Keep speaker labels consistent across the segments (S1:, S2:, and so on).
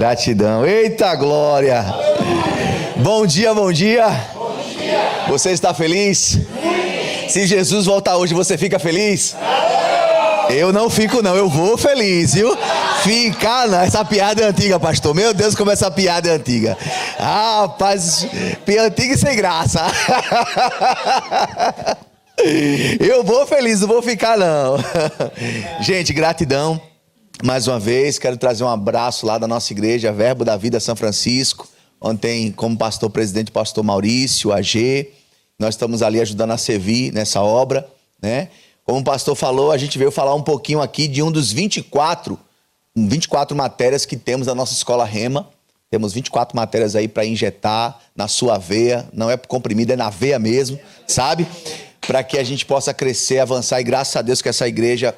S1: Gratidão. Eita glória. Bom dia, bom dia. Bom dia. Você está feliz? Sim. Se Jesus voltar hoje, você fica feliz? Não. Eu não fico não, eu vou feliz, viu? Ficar não, essa piada é antiga, pastor. Meu Deus, como essa piada é antiga. Ah, rapaz, piada antiga e sem graça. Eu vou feliz, não vou ficar não. Gente, gratidão. Mais uma vez, quero trazer um abraço lá da nossa igreja, Verbo da Vida São Francisco, onde tem como pastor presidente o pastor Maurício, AG. Nós estamos ali ajudando a servir nessa obra, né? Como o pastor falou, a gente veio falar um pouquinho aqui de um dos 24 matérias que temos na nossa escola Rema. Temos 24 matérias aí para injetar na sua veia, não é comprimido, é na veia mesmo, sabe? Para que a gente possa crescer, avançar, e graças a Deus que essa igreja,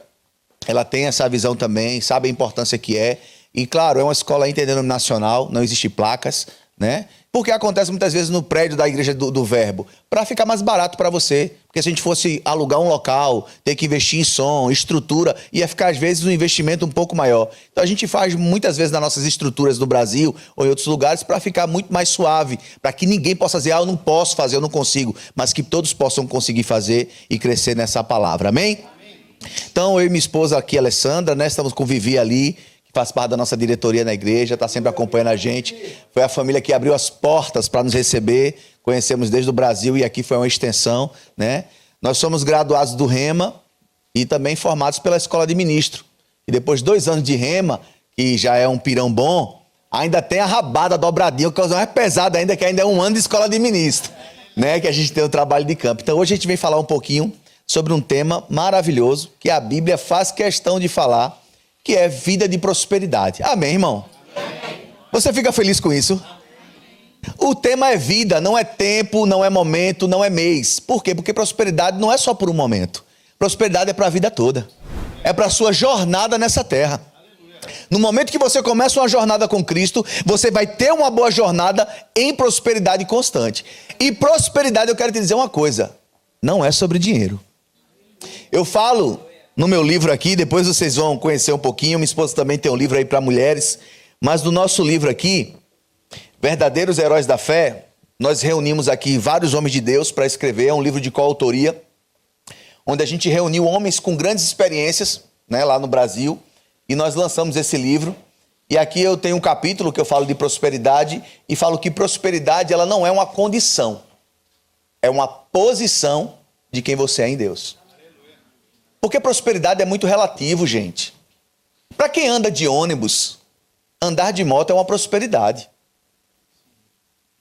S1: ela tem essa visão também, sabe a importância que é. E claro, é uma escola interdenominacional, não existe placas, né? Porque acontece muitas vezes no prédio da igreja do Verbo, para ficar mais barato para você. Porque se a gente fosse alugar um local, ter que investir em som, estrutura, ia ficar às vezes um investimento um pouco maior. Então a gente faz muitas vezes nas nossas estruturas no Brasil ou em outros lugares para ficar muito mais suave, para que ninguém possa dizer, eu não posso fazer, eu não consigo, mas que todos possam conseguir fazer e crescer nessa palavra. Amém? Então eu e minha esposa aqui, Alessandra, né, estamos com Vivi ali, que faz parte da nossa diretoria na igreja, está sempre acompanhando a gente. Foi a família que abriu as portas para nos receber, conhecemos desde o Brasil e aqui foi uma extensão, né? Nós somos graduados do Rema e também formados pela Escola de Ministro. E depois de 2 anos de Rema, que já é um pirão bom, ainda tem a rabada dobradinha, que é mais pesada ainda, que ainda é 1 ano de Escola de Ministro, né? Que a gente tem o trabalho de campo. Então hoje a gente vem falar um pouquinho sobre um tema maravilhoso que a Bíblia faz questão de falar, que é vida de prosperidade. Amém, irmão? Amém. Você fica feliz com isso? Amém. O tema é vida, não é tempo, não é momento, não é mês. Por quê? Porque prosperidade não é só por um momento. Prosperidade é para a vida toda. É para a sua jornada nessa terra. No momento que você começa uma jornada com Cristo, você vai ter uma boa jornada em prosperidade constante. E prosperidade, eu quero te dizer uma coisa, não é sobre dinheiro. Eu falo no meu livro aqui, depois vocês vão conhecer um pouquinho, minha esposa também tem um livro aí para mulheres, mas no nosso livro aqui, Verdadeiros Heróis da Fé, nós reunimos aqui vários homens de Deus para escrever, é um livro de coautoria, onde a gente reuniu homens com grandes experiências, né, lá no Brasil, e nós lançamos esse livro, e aqui eu tenho um capítulo que eu falo de prosperidade, e falo que prosperidade ela não é uma condição, é uma posição de quem você é em Deus. Porque prosperidade é muito relativo, gente. Para quem anda de ônibus, andar de moto é uma prosperidade.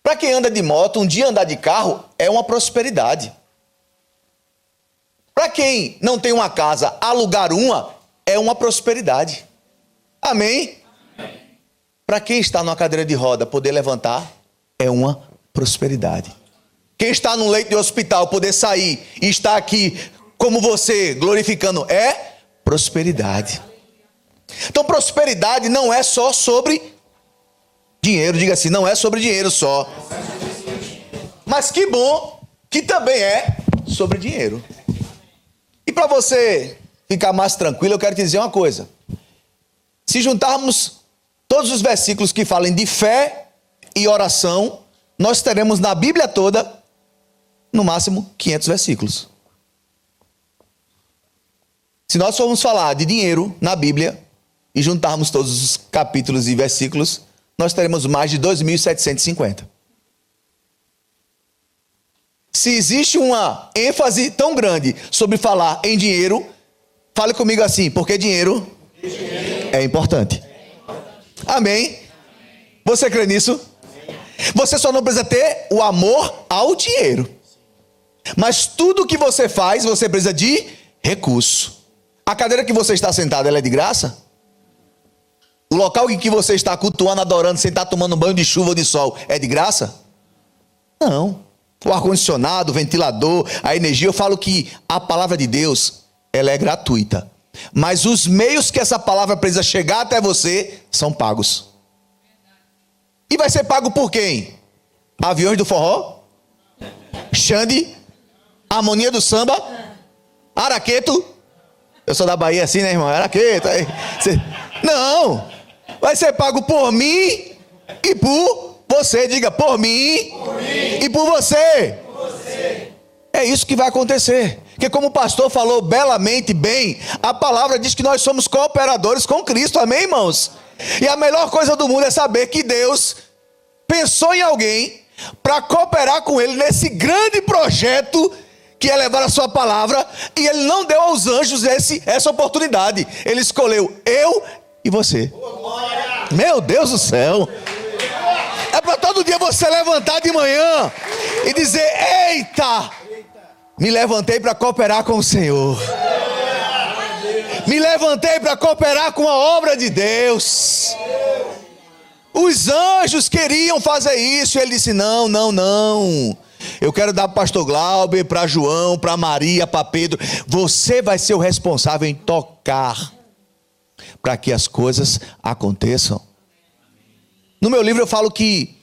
S1: Para quem anda de moto, um dia andar de carro é uma prosperidade. Para quem não tem uma casa, alugar uma é uma prosperidade. Amém? Para quem está numa cadeira de roda, poder levantar é uma prosperidade. Quem está num leito de hospital, poder sair e estar aqui como você, glorificando, é prosperidade. Então prosperidade não é só sobre dinheiro, diga assim, não é sobre dinheiro só. Mas que bom que também é sobre dinheiro. E para você ficar mais tranquilo, eu quero te dizer uma coisa. Se juntarmos todos os versículos que falam de fé e oração, nós teremos na Bíblia toda, no máximo, 500 versículos. Se nós formos falar de dinheiro na Bíblia e juntarmos todos os capítulos e versículos, nós teremos mais de 2.750. Se existe uma ênfase tão grande sobre falar em dinheiro, fale comigo assim, porque dinheiro é importante. Amém? Você crê nisso? Você só não precisa ter o amor ao dinheiro. Mas tudo que você faz, você precisa de recurso. A cadeira que você está sentado, ela é de graça? O local em que você está cultuando, adorando, sem estar tomando banho de chuva ou de sol, é de graça? Não. O ar-condicionado, o ventilador, a energia, eu falo que a palavra de Deus, ela é gratuita. Mas os meios que essa palavra precisa chegar até você, são pagos. E vai ser pago por quem? Aviões do forró? Xande? Harmonia do samba? Araqueto? Eu sou da Bahia assim, né, irmão? Araqueto. Não. Vai ser pago por mim e por você. Diga, por mim, e por você. É isso que vai acontecer. Porque como o pastor falou belamente bem, a palavra diz que nós somos cooperadores com Cristo. Amém, irmãos? E a melhor coisa do mundo é saber que Deus pensou em alguém para cooperar com ele nesse grande projeto que é levar a sua palavra, e ele não deu aos anjos essa oportunidade. Ele escolheu eu e você. Meu Deus do céu. É para todo dia você levantar de manhã e dizer: eita, me levantei para cooperar com o Senhor. Me levantei para cooperar com a obra de Deus. Os anjos queriam fazer isso, e ele disse: não, não, não. Eu quero dar para o pastor Glauber, para João, para Maria, para Pedro. Você vai ser o responsável em tocar para que as coisas aconteçam. No meu livro eu falo que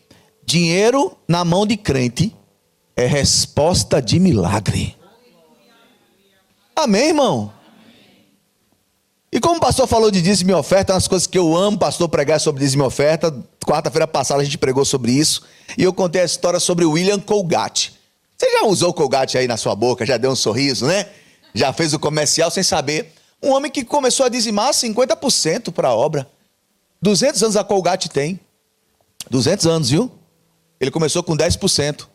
S1: dinheiro na mão de crente é resposta de milagre. Amém, irmão? E como o pastor falou de dízimo e oferta, uma das coisas que eu amo, pastor, pregar sobre dízimo e oferta. Quarta-feira passada a gente pregou sobre isso. E eu contei a história sobre o William Colgate. Você já usou Colgate aí na sua boca? Já deu um sorriso, né? Já fez o comercial sem saber. Um homem que começou a dizimar 50% para a obra. 200 anos a Colgate tem. 200 anos, viu? Ele começou com 10%.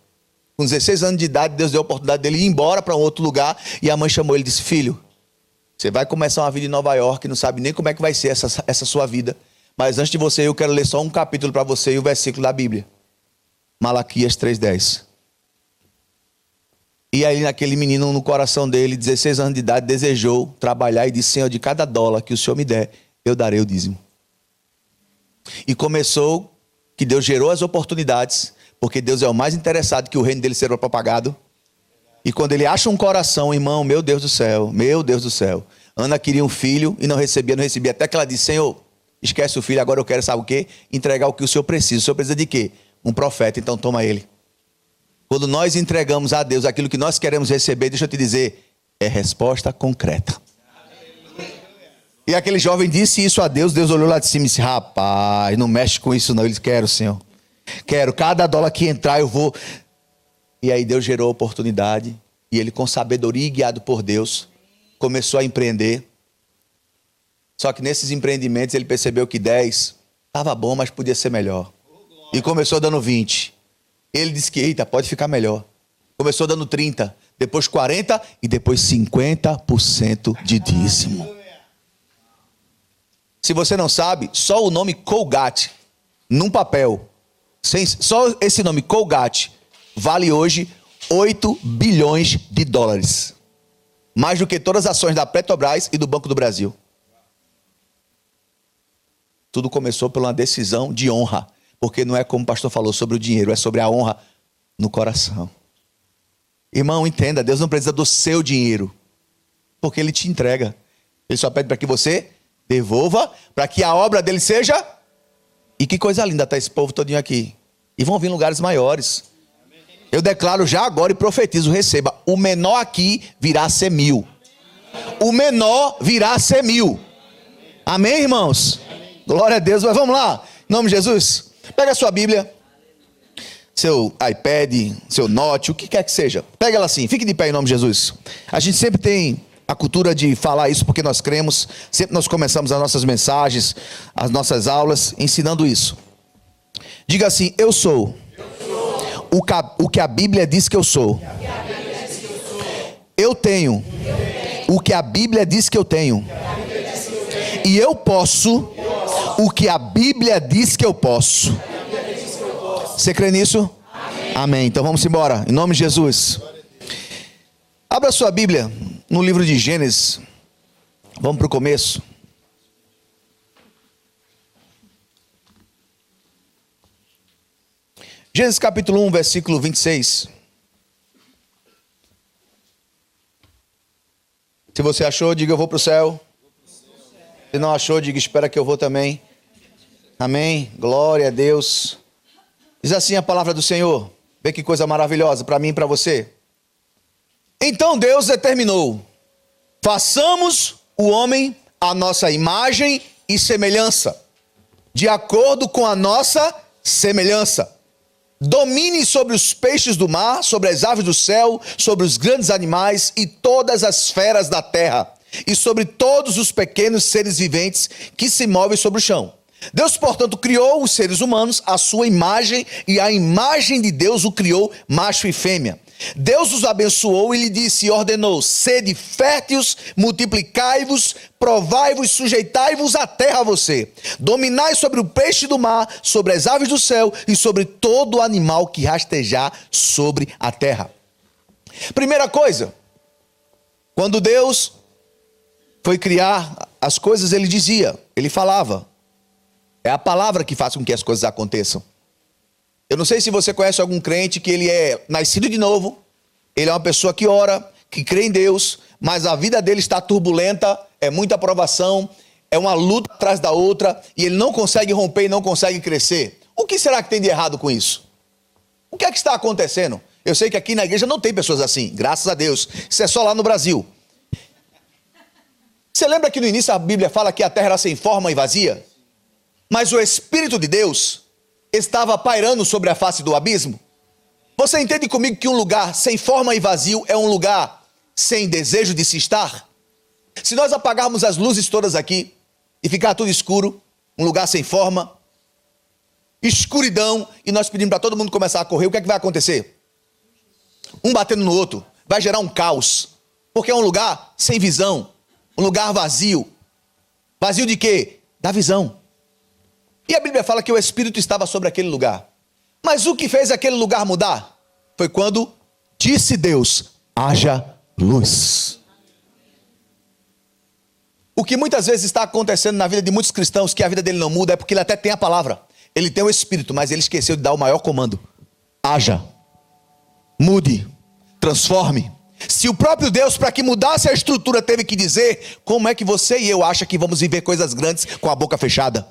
S1: Com 16 anos de idade, Deus deu a oportunidade dele ir embora para um outro lugar. E a mãe chamou ele e disse: filho, você vai começar uma vida em Nova York, não sabe nem como é que vai ser essa sua vida. Mas antes de você, eu quero ler só um capítulo para você e o versículo da Bíblia. Malaquias 3:10. E aí naquele menino, no coração dele, 16 anos de idade, desejou trabalhar e disse: Senhor, de cada dólar que o Senhor me der, eu darei o dízimo. E começou, que Deus gerou as oportunidades, porque Deus é o mais interessado que o reino dele seja propagado. E quando ele acha um coração, irmão, meu Deus do céu, meu Deus do céu. Ana queria um filho e não recebia. Até que ela disse: Senhor, esquece o filho, agora eu quero, sabe o quê? Entregar o que o Senhor precisa. O Senhor precisa de quê? Um profeta, então toma ele. Quando nós entregamos a Deus aquilo que nós queremos receber, deixa eu te dizer, é resposta concreta. E aquele jovem disse isso a Deus. Deus olhou lá de cima e disse: rapaz, não mexe com isso não. Ele disse: quero, Senhor. Quero, cada dólar que entrar eu vou. E aí Deus gerou a oportunidade. E ele, com sabedoria e guiado por Deus, começou a empreender. Só que nesses empreendimentos ele percebeu que 10 estava bom, mas podia ser melhor. E começou dando 20. Ele disse que, eita, pode ficar melhor. Começou dando 30, depois 40 e depois 50% de dízimo. Se você não sabe, só o nome Colgate, num papel, só esse nome Colgate, vale hoje 8 bilhões de dólares. Mais do que todas as ações da Petrobras e do Banco do Brasil. Tudo começou por uma decisão de honra. Porque não é como o pastor falou sobre o dinheiro, é sobre a honra no coração. Irmão, entenda, Deus não precisa do seu dinheiro. Porque Ele te entrega. Ele só pede para que você devolva, para que a obra dele seja... E que coisa linda está esse povo todinho aqui. E vão vir lugares maiores. Eu declaro já agora e profetizo, receba. O menor aqui virá a ser 1000. O menor virá a ser 1000. Amém, irmãos? Glória a Deus. Mas vamos lá. Em nome de Jesus. Pega a sua Bíblia. Seu iPad, seu note, o que quer que seja. Pega ela assim. Fique de pé em nome de Jesus. A gente sempre tem a cultura de falar isso porque nós cremos. Sempre nós começamos as nossas mensagens, as nossas aulas, ensinando isso. Diga assim: eu sou o que a Bíblia diz que eu sou. Eu tenho o que a Bíblia diz que eu tenho. E eu posso o que a Bíblia diz que eu posso. Você crê nisso? Amém. Então vamos embora, em nome de Jesus. Abra sua Bíblia no livro de Gênesis. Vamos para o começo. Gênesis capítulo 1, versículo 26. Se você achou, diga: eu vou para o céu. Se não achou, diga: espera que eu vou também. Amém? Glória a Deus. Diz assim a palavra do Senhor. Vê que coisa maravilhosa para mim e para você. Então Deus determinou: façamos o homem à nossa imagem e semelhança. de acordo com a nossa semelhança. Domine sobre os peixes do mar, sobre as aves do céu, sobre os grandes animais e todas as feras da terra, e sobre todos os pequenos seres viventes que se movem sobre o chão. Deus, portanto, criou os seres humanos à sua imagem, e a imagem de Deus o criou macho e fêmea. Deus os abençoou e lhe disse e ordenou: sede férteis, multiplicai-vos, provai-vos, sujeitai-vos à terra a você. Dominai sobre o peixe do mar, sobre as aves do céu e sobre todo animal que rastejar sobre a terra. Primeira coisa, quando Deus foi criar as coisas, ele dizia, ele falava. É a palavra que faz com que as coisas aconteçam. Eu não sei se você conhece algum crente que ele é nascido de novo, ele é uma pessoa que ora, que crê em Deus, mas a vida dele está turbulenta, é muita provação, é uma luta atrás da outra, e ele não consegue romper e não consegue crescer. O que será que tem de errado com isso? O que é que está acontecendo? Eu sei que aqui na igreja não tem pessoas assim, graças a Deus. Isso é só lá no Brasil. Você lembra que no início a Bíblia fala que a terra era sem forma e vazia? Mas o Espírito de Deus estava pairando sobre a face do abismo. Você entende comigo que um lugar sem forma e vazio é um lugar sem desejo de se estar? Se nós apagarmos as luzes todas aqui e ficar tudo escuro, um lugar sem forma, escuridão, e nós pedimos para todo mundo começar a correr, o que é que vai acontecer? Um batendo no outro, vai gerar um caos, porque é um lugar sem visão, um lugar vazio. Vazio de quê? Da visão. E a Bíblia fala que o Espírito estava sobre aquele lugar. Mas o que fez aquele lugar mudar? Foi quando disse Deus: haja luz. O que muitas vezes está acontecendo na vida de muitos cristãos, que a vida dele não muda, é porque ele até tem a palavra. Ele tem o Espírito, mas ele esqueceu de dar o maior comando. Haja. Mude. Transforme. Se o próprio Deus, para que mudasse a estrutura, teve que dizer, como é que você e eu acham que vamos viver coisas grandes com a boca fechada?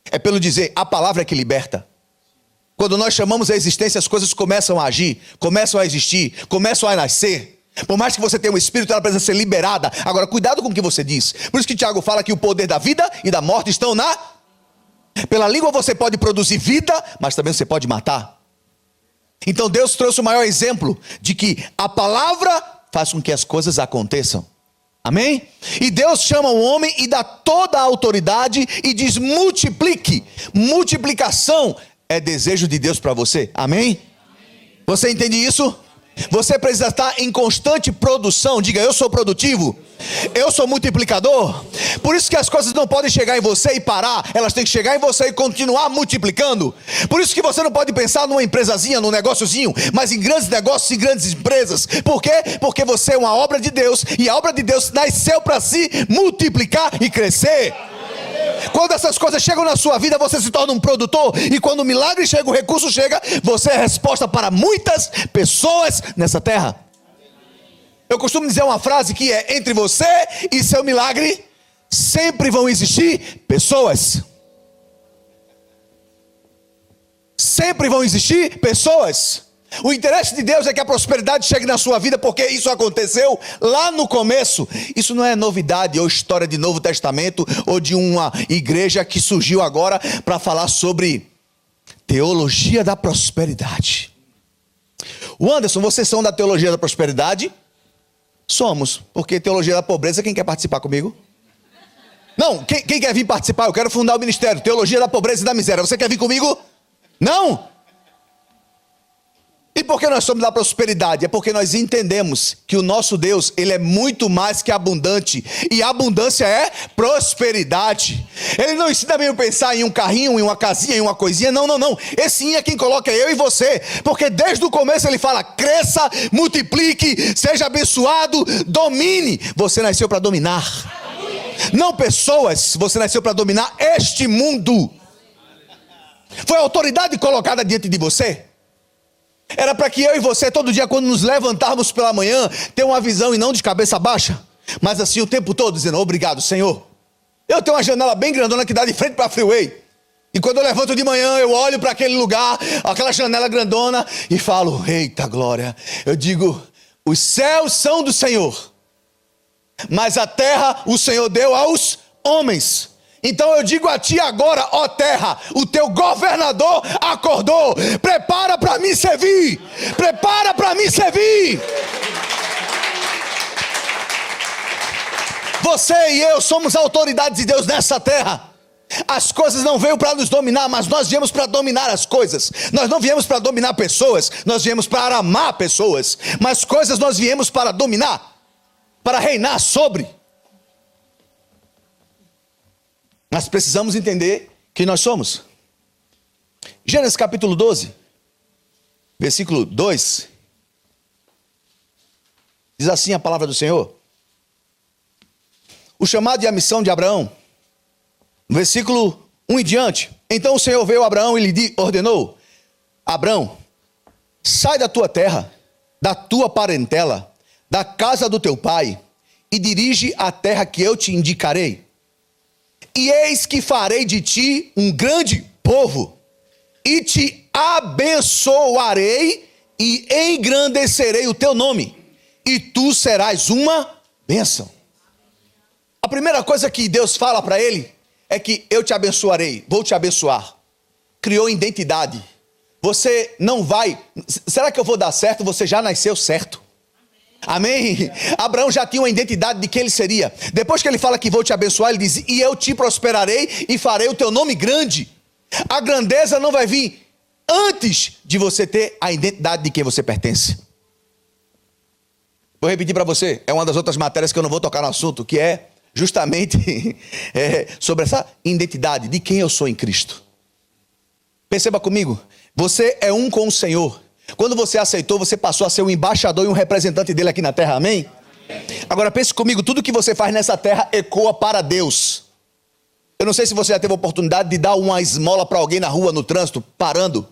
S1: É pelo dizer, a palavra é que liberta. Quando nós chamamos a existência, as coisas começam a agir, começam a existir, começam a nascer. Por mais que você tenha um espírito, ela precisa ser liberada. Agora, cuidado com o que você diz. Por isso que Tiago fala que o poder da vida e da morte estão na... Pela língua você pode produzir vida, mas também você pode matar. Então Deus trouxe o maior exemplo de que a palavra faz com que as coisas aconteçam. Amém? E Deus chama o homem e dá toda a autoridade e diz: multiplique. Multiplicação é desejo de Deus para você. Amém? Você entende isso? Você precisa estar em constante produção. Diga: eu sou produtivo, eu sou multiplicador. Por isso que as coisas não podem chegar em você e parar. Elas têm que chegar em você e continuar multiplicando. Por isso que você não pode pensar numa empresazinha, num negóciozinho, mas em grandes negócios e grandes empresas. Por quê? Porque você é uma obra de Deus, e a obra de Deus nasceu para se multiplicar e crescer. Quando essas coisas chegam na sua vida, você se torna um produtor. E quando o milagre chega, o recurso chega, você é a resposta para muitas pessoas nessa terra. Eu costumo dizer uma frase que é: entre você e seu milagre sempre vão existir pessoas. Sempre vão existir pessoas. O interesse de Deus é que a prosperidade chegue na sua vida, porque isso aconteceu lá no começo. Isso não é novidade ou história de Novo Testamento ou de uma igreja que surgiu agora para falar sobre teologia da prosperidade. O Anderson, vocês são da teologia da prosperidade? Somos, porque teologia da pobreza, quem quer participar comigo? Não, quem quer vir participar? Eu quero fundar o ministério, teologia da pobreza e da miséria. Você quer vir comigo? Não? E por que nós somos da prosperidade? É porque nós entendemos que o nosso Deus, ele é muito mais que abundante. E abundância é prosperidade. Ele não ensina bem a pensar em um carrinho, em uma casinha, em uma coisinha. Não, não, não. Esse sim é quem coloca eu e você. Porque desde o começo ele fala: cresça, multiplique, seja abençoado, domine. Você nasceu para dominar. Não pessoas, você nasceu para dominar este mundo. Foi a autoridade colocada diante de você. Era para que eu e você, todo dia, quando nos levantarmos pela manhã, ter uma visão e não de cabeça baixa, mas assim o tempo todo dizendo: obrigado, Senhor. Eu tenho uma janela bem grandona que dá de frente para a freeway. E quando eu levanto de manhã, eu olho para aquele lugar, aquela janela grandona, e falo: eita glória. Eu digo: os céus são do Senhor, mas a terra o Senhor deu aos homens. Então eu digo a ti agora, ó terra, o teu governador acordou. Prepara para me servir. Prepara para me servir. Você e eu somos autoridades de Deus nessa terra. As coisas não veio para nos dominar, mas nós viemos para dominar as coisas. Nós não viemos para dominar pessoas, nós viemos para amar pessoas. Mas coisas nós viemos para dominar, para reinar sobre. Mas precisamos entender quem nós somos. Gênesis capítulo 12, versículo 2. Diz assim a palavra do Senhor. O chamado e a missão de Abraão. Versículo 1 em diante. Então o Senhor veio a Abraão e lhe ordenou: Abraão, sai da tua terra, da tua parentela, da casa do teu pai, e dirige a terra que eu te indicarei. E eis que farei de ti um grande povo, e te abençoarei, e engrandecerei o teu nome, e tu serás uma bênção. A primeira coisa que Deus fala para ele é que eu te abençoarei, vou te abençoar. Criou identidade. Você não vai... Será que eu vou dar certo? Você já nasceu certo. Amém? Abraão já tinha uma identidade de quem ele seria. Depois que ele fala que vou te abençoar, ele diz: e eu te prosperarei e farei o teu nome grande. A grandeza não vai vir antes de você ter a identidade de quem você pertence. Vou repetir para você. É uma das outras matérias que eu não vou tocar no assunto, que é justamente sobre essa identidade de quem eu sou em Cristo. Perceba comigo, você é um com o Senhor. Quando você aceitou, você passou a ser um embaixador e um representante dele aqui na terra, amém? Agora pense comigo, tudo que você faz nessa terra ecoa para Deus. Eu não sei se você já teve a oportunidade de dar uma esmola para alguém na rua, no trânsito, parando.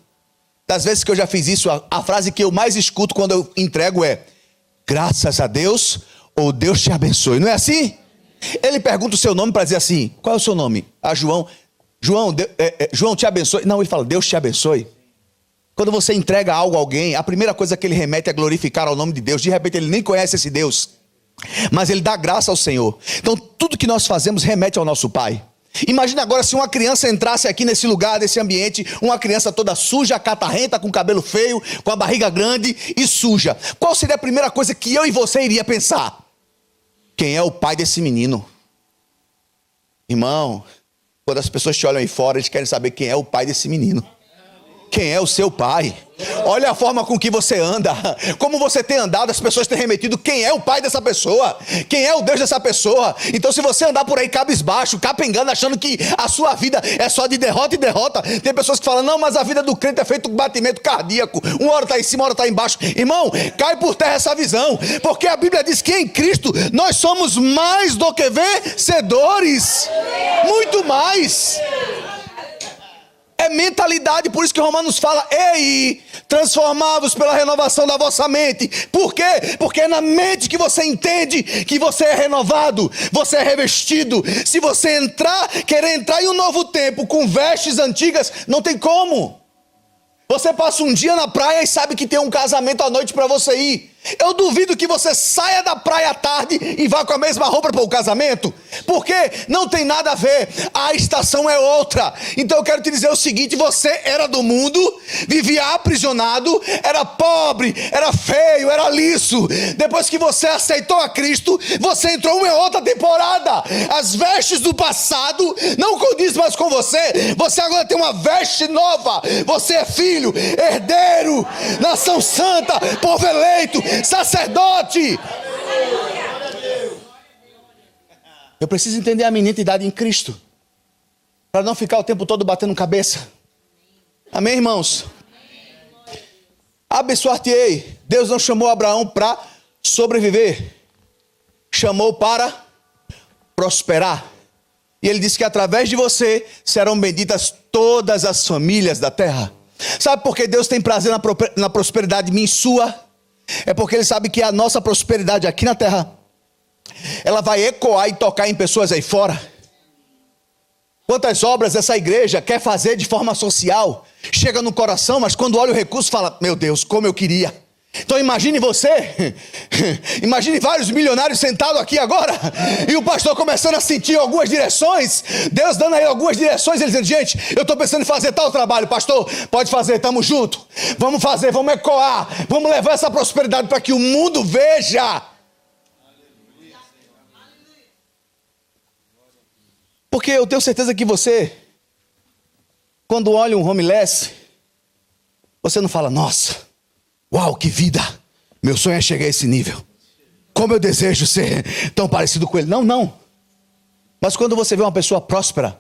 S1: Das vezes que eu já fiz isso, a frase que eu mais escuto quando eu entrego é: graças a Deus, ou Deus te abençoe. Não é assim? Ele pergunta o seu nome para dizer assim: qual é o seu nome? João. João te abençoe. Não, ele fala: Deus te abençoe. Quando você entrega algo a alguém, a primeira coisa que ele remete é glorificar ao nome de Deus. De repente ele nem conhece esse Deus, mas ele dá graça ao Senhor. Então tudo que nós fazemos remete ao nosso Pai. Imagina agora se uma criança entrasse aqui nesse lugar, nesse ambiente, uma criança toda suja, catarrenta, com cabelo feio, com a barriga grande e suja. Qual seria a primeira coisa que eu e você iria pensar? Quem é o pai desse menino? Irmão, quando as pessoas te olham aí fora, eles querem saber quem é o pai desse menino. Quem é o seu pai? Olha a forma com que você anda. Como você tem andado, as pessoas têm remetido quem é o pai dessa pessoa, quem é o Deus dessa pessoa. Então se você andar por aí cabisbaixo, capengando, achando que a sua vida é só de derrota e derrota. Tem pessoas que falam: não, mas a vida do crente é feito com batimento cardíaco, uma hora está em cima, uma hora está embaixo. Irmão, cai por terra essa visão, porque a Bíblia diz que em Cristo nós somos mais do que vencedores. Muito mais. É mentalidade, por isso que Romanos fala: ei, transformai-vos pela renovação da vossa mente. Por quê? Porque é na mente que você entende que você é renovado, você é revestido. Se você querer entrar em um novo tempo com vestes antigas, não tem como. Você passa um dia na praia e sabe que tem um casamento à noite para você ir. Eu duvido que você saia da praia à tarde e vá com a mesma roupa para o casamento, porque não tem nada a ver, a estação é outra. Então eu quero te dizer o seguinte: você era do mundo, vivia aprisionado, era pobre, era feio, era liso. Depois que você aceitou a Cristo, você entrou em uma outra temporada. As vestes do passado não condiz mais com você. Você agora tem uma veste nova. Você é filho, herdeiro, nação santa, povo eleito, sacerdote. Eu preciso entender a minha identidade em Cristo, para não ficar o tempo todo batendo cabeça. Amém, irmãos? Abençoar-te-ei. Deus não chamou Abraão para sobreviver, chamou para prosperar. E ele disse que através de você serão benditas todas as famílias da terra. Sabe por que Deus tem prazer na prosperidade minha e sua? É porque Ele sabe que a nossa prosperidade aqui na terra, ela vai ecoar e tocar em pessoas aí fora. Quantas obras essa igreja quer fazer de forma social, chega no coração, mas quando olha o recurso fala: meu Deus, como eu queria. Então imagine você, imagine vários milionários sentados aqui agora, e o pastor começando a sentir algumas direções, Deus dando aí algumas direções, ele dizendo, gente, eu estou pensando em fazer tal trabalho, pastor, pode fazer, estamos juntos, vamos fazer, vamos ecoar, vamos levar essa prosperidade para que o mundo veja. Porque eu tenho certeza que você, quando olha um homeless, você não fala, nossa, uau, que vida, meu sonho é chegar a esse nível, como eu desejo ser tão parecido com ele. Não, mas quando você vê uma pessoa próspera,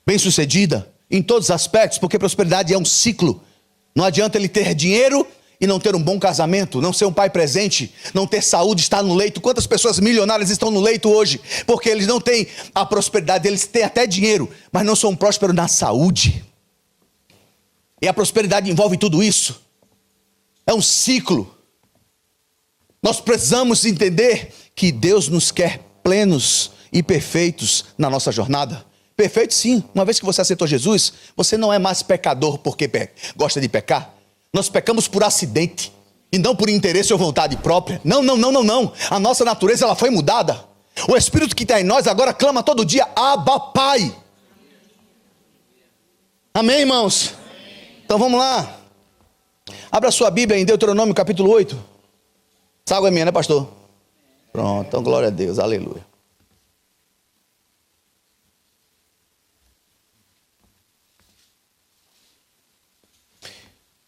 S1: bem sucedida, em todos os aspectos, porque prosperidade é um ciclo, não adianta ele ter dinheiro e não ter um bom casamento, não ser um pai presente, não ter saúde, estar no leito. Quantas pessoas milionárias estão no leito hoje, porque eles não têm a prosperidade, eles têm até dinheiro, mas não são prósperos na saúde. E a prosperidade envolve tudo isso. É um ciclo. Nós precisamos entender que Deus nos quer plenos e perfeitos na nossa jornada. Perfeito sim, uma vez que você aceitou Jesus, você não é mais pecador porque gosta de pecar. Nós pecamos por acidente e não por interesse ou vontade própria. Não. A nossa natureza ela foi mudada. O Espírito que está em nós agora clama todo dia, Abba, Pai. Amém, irmãos? Então vamos lá. Abra sua Bíblia em Deuteronômio capítulo 8. Essa água é minha, né, pastor? Pronto, então glória a Deus, aleluia.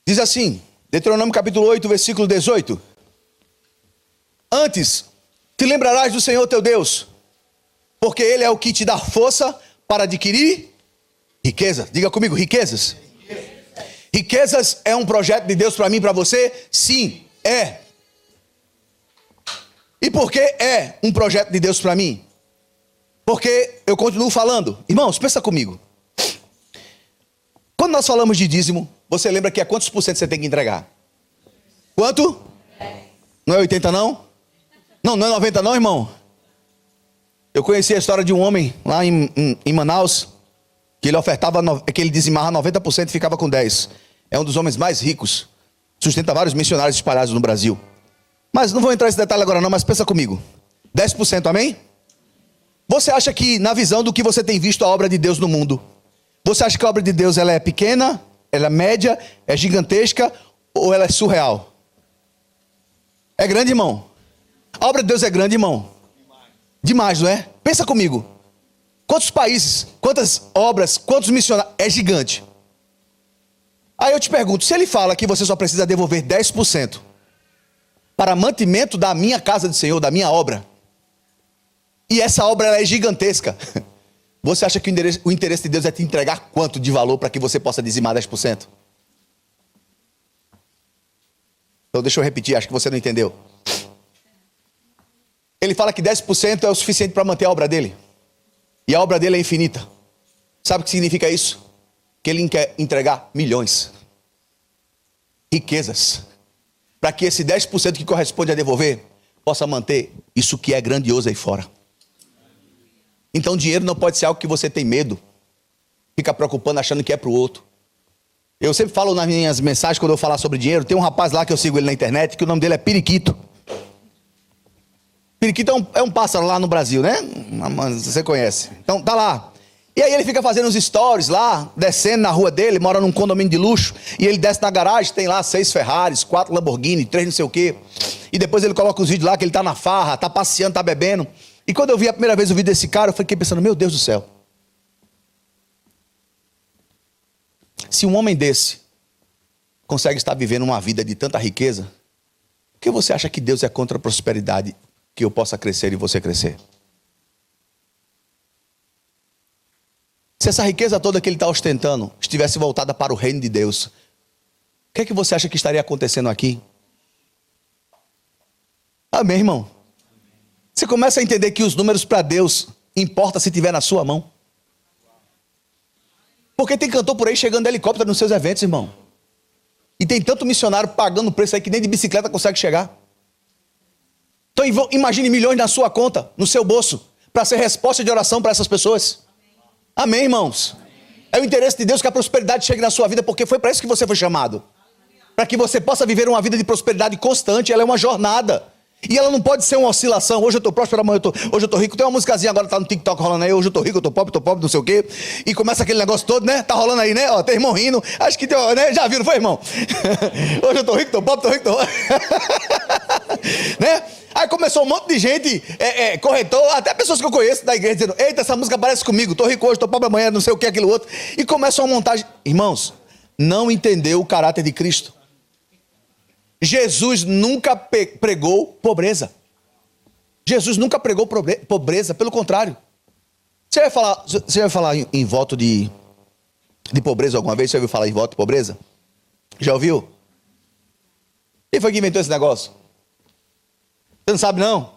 S1: Diz assim, Deuteronômio capítulo 8, versículo 18. Antes, te lembrarás do Senhor teu Deus, porque Ele é o que te dá força para adquirir riqueza. Diga comigo, riquezas. Riquezas é um projeto de Deus para mim e para você? Sim, é. E por que é um projeto de Deus para mim? Porque eu continuo falando. Irmãos, pensa comigo. Quando nós falamos de dízimo, você lembra que é quantos por cento você tem que entregar? Quanto? Não é 80 não? Não é 90 não, irmão? Eu conheci a história de um homem lá em Manaus, que ele ofertava, que ele dizimava 90% e ficava com 10%. É um dos homens mais ricos, sustenta vários missionários espalhados no Brasil. Mas não vou entrar nesse detalhe agora não, mas pensa comigo. 10%, amém? Você acha que na visão do que você tem visto a obra de Deus no mundo, você acha que a obra de Deus ela é pequena, ela é média, é gigantesca ou ela é surreal? É grande, irmão? A obra de Deus é grande, irmão? Demais, não é? Pensa comigo. Quantos países, quantas obras, quantos missionários? É gigante. Aí eu te pergunto, se ele fala que você só precisa devolver 10% para mantimento da minha casa do Senhor, da minha obra, e essa obra ela é gigantesca, você acha que o interesse de Deus é te entregar quanto de valor para que você possa dizimar 10%? Então deixa eu repetir, acho que você não entendeu. Ele fala que 10% é o suficiente para manter a obra dele. E a obra dele é infinita. Sabe o que significa isso? Que ele quer entregar milhões. Riquezas. Para que esse 10% que corresponde a devolver, possa manter isso que é grandioso aí fora. Então dinheiro não pode ser algo que você tem medo. Fica preocupando achando que é para o outro. Eu sempre falo nas minhas mensagens, quando eu falar sobre dinheiro, tem um rapaz lá que eu sigo ele na internet, que o nome dele é Periquito. Periquito é um pássaro lá no Brasil, né? Você conhece. Então tá lá. E aí ele fica fazendo uns stories lá, descendo na rua dele, mora num condomínio de luxo, e ele desce na garagem, tem lá 6 Ferraris, 4 Lamborghini, 3 não sei o quê. E depois ele coloca os vídeos lá que ele tá na farra, tá passeando, tá bebendo. E quando eu vi a primeira vez o vídeo desse cara, eu fiquei pensando, meu Deus do céu. Se um homem desse consegue estar vivendo uma vida de tanta riqueza, por que você acha que Deus é contra a prosperidade, que eu possa crescer e você crescer? Se essa riqueza toda que ele está ostentando estivesse voltada para o reino de Deus, o que é que você acha que estaria acontecendo aqui? Amém, irmão? Você começa a entender que os números para Deus importa se tiver na sua mão. Porque tem cantor por aí chegando de helicóptero nos seus eventos, irmão. E tem tanto missionário pagando preço aí que nem de bicicleta consegue chegar. Então imagine milhões na sua conta, no seu bolso, para ser resposta de oração para essas pessoas. Amém, irmãos? É o interesse de Deus que a prosperidade chegue na sua vida, porque foi para isso que você foi chamado. para que você possa viver uma vida de prosperidade constante. Ela é uma jornada. E ela não pode ser uma oscilação. Hoje eu tô próspero, amanhã hoje eu tô rico. Tem uma musicazinha agora, tá no TikTok rolando aí. Hoje eu tô rico, eu tô pobre, não sei o quê. E começa aquele negócio todo, né? Tá rolando aí, né? Ó, tem irmão rindo. Acho que tem, né? Já viram, foi, irmão? Hoje eu tô rico, tô pobre, né? Aí começou um monte de gente, corretor, até pessoas que eu conheço da igreja, dizendo: eita, essa música parece comigo, tô rico hoje, tô pobre amanhã, não sei o que, aquilo outro. E começa uma montagem. Irmãos, não entendeu o caráter de Cristo. Jesus nunca pregou pobreza. Jesus nunca pregou pobreza, pelo contrário. Você vai falar em voto de pobreza alguma vez? Você ouviu falar em voto de pobreza? Já ouviu? Quem foi que inventou esse negócio? Você não sabe, não?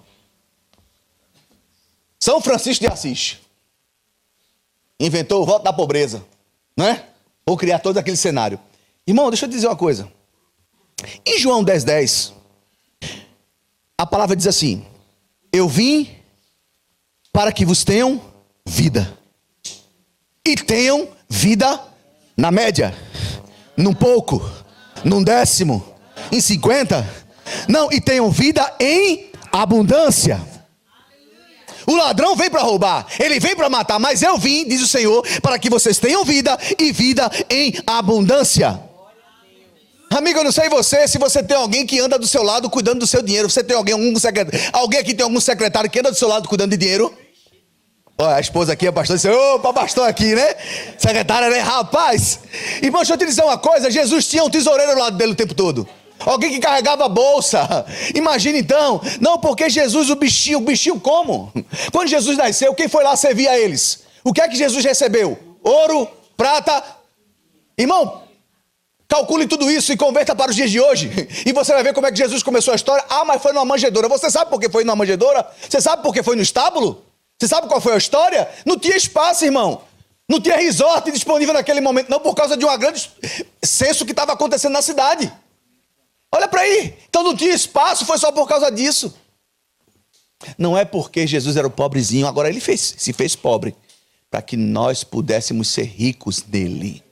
S1: São Francisco de Assis inventou o voto da pobreza, não é? Ou criar todo aquele cenário. Irmão, deixa eu te dizer uma coisa. Em João 10:10, a palavra diz assim: eu vim para que vos tenham vida. E tenham vida na média, num pouco, num décimo, em 50. Não, e tenham vida em abundância. O ladrão vem para roubar, ele vem para matar, mas eu vim, diz o Senhor, para que vocês tenham vida e vida em abundância. Amigo, eu não sei você, se você tem alguém que anda do seu lado cuidando do seu dinheiro. Você tem alguém aqui tem algum secretário que anda do seu lado cuidando de dinheiro? Olha, a esposa aqui, a pastora, disse: opa, pastor aqui, né? Secretária, né? Rapaz. Irmão, deixa eu te dizer uma coisa. Jesus tinha um tesoureiro ao lado dele o tempo todo. Alguém que carregava a bolsa. Imagina então. Não, porque Jesus, o bichinho como? Quando Jesus nasceu, quem foi lá servir a eles? O que é que Jesus recebeu? Ouro, prata. Irmão, calcule tudo isso e converta para os dias de hoje. E você vai ver como é que Jesus começou a história. Ah, mas foi numa manjedoura. Você sabe por que foi numa manjedoura? Você sabe por que foi no estábulo? Você sabe qual foi a história? Não tinha espaço, irmão. Não tinha resort disponível naquele momento. Não, por causa de um grande censo que estava acontecendo na cidade. Olha para aí. Então não tinha espaço, foi só por causa disso. Não é porque Jesus era o pobrezinho. Agora ele se fez pobre para que nós pudéssemos ser ricos nele.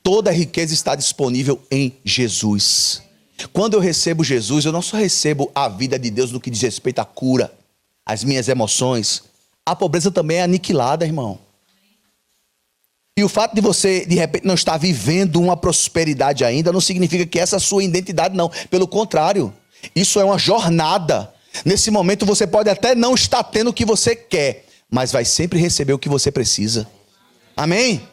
S1: Toda a riqueza está disponível em Jesus. Quando eu recebo Jesus, eu não só recebo a vida de Deus no que diz respeito à cura, às minhas emoções. A pobreza também é aniquilada, irmão. E o fato de você, de repente, não estar vivendo uma prosperidade ainda, não significa que essa é a sua identidade, não. Pelo contrário, isso é uma jornada. Nesse momento você pode até não estar tendo o que você quer, mas vai sempre receber o que você precisa. Amém?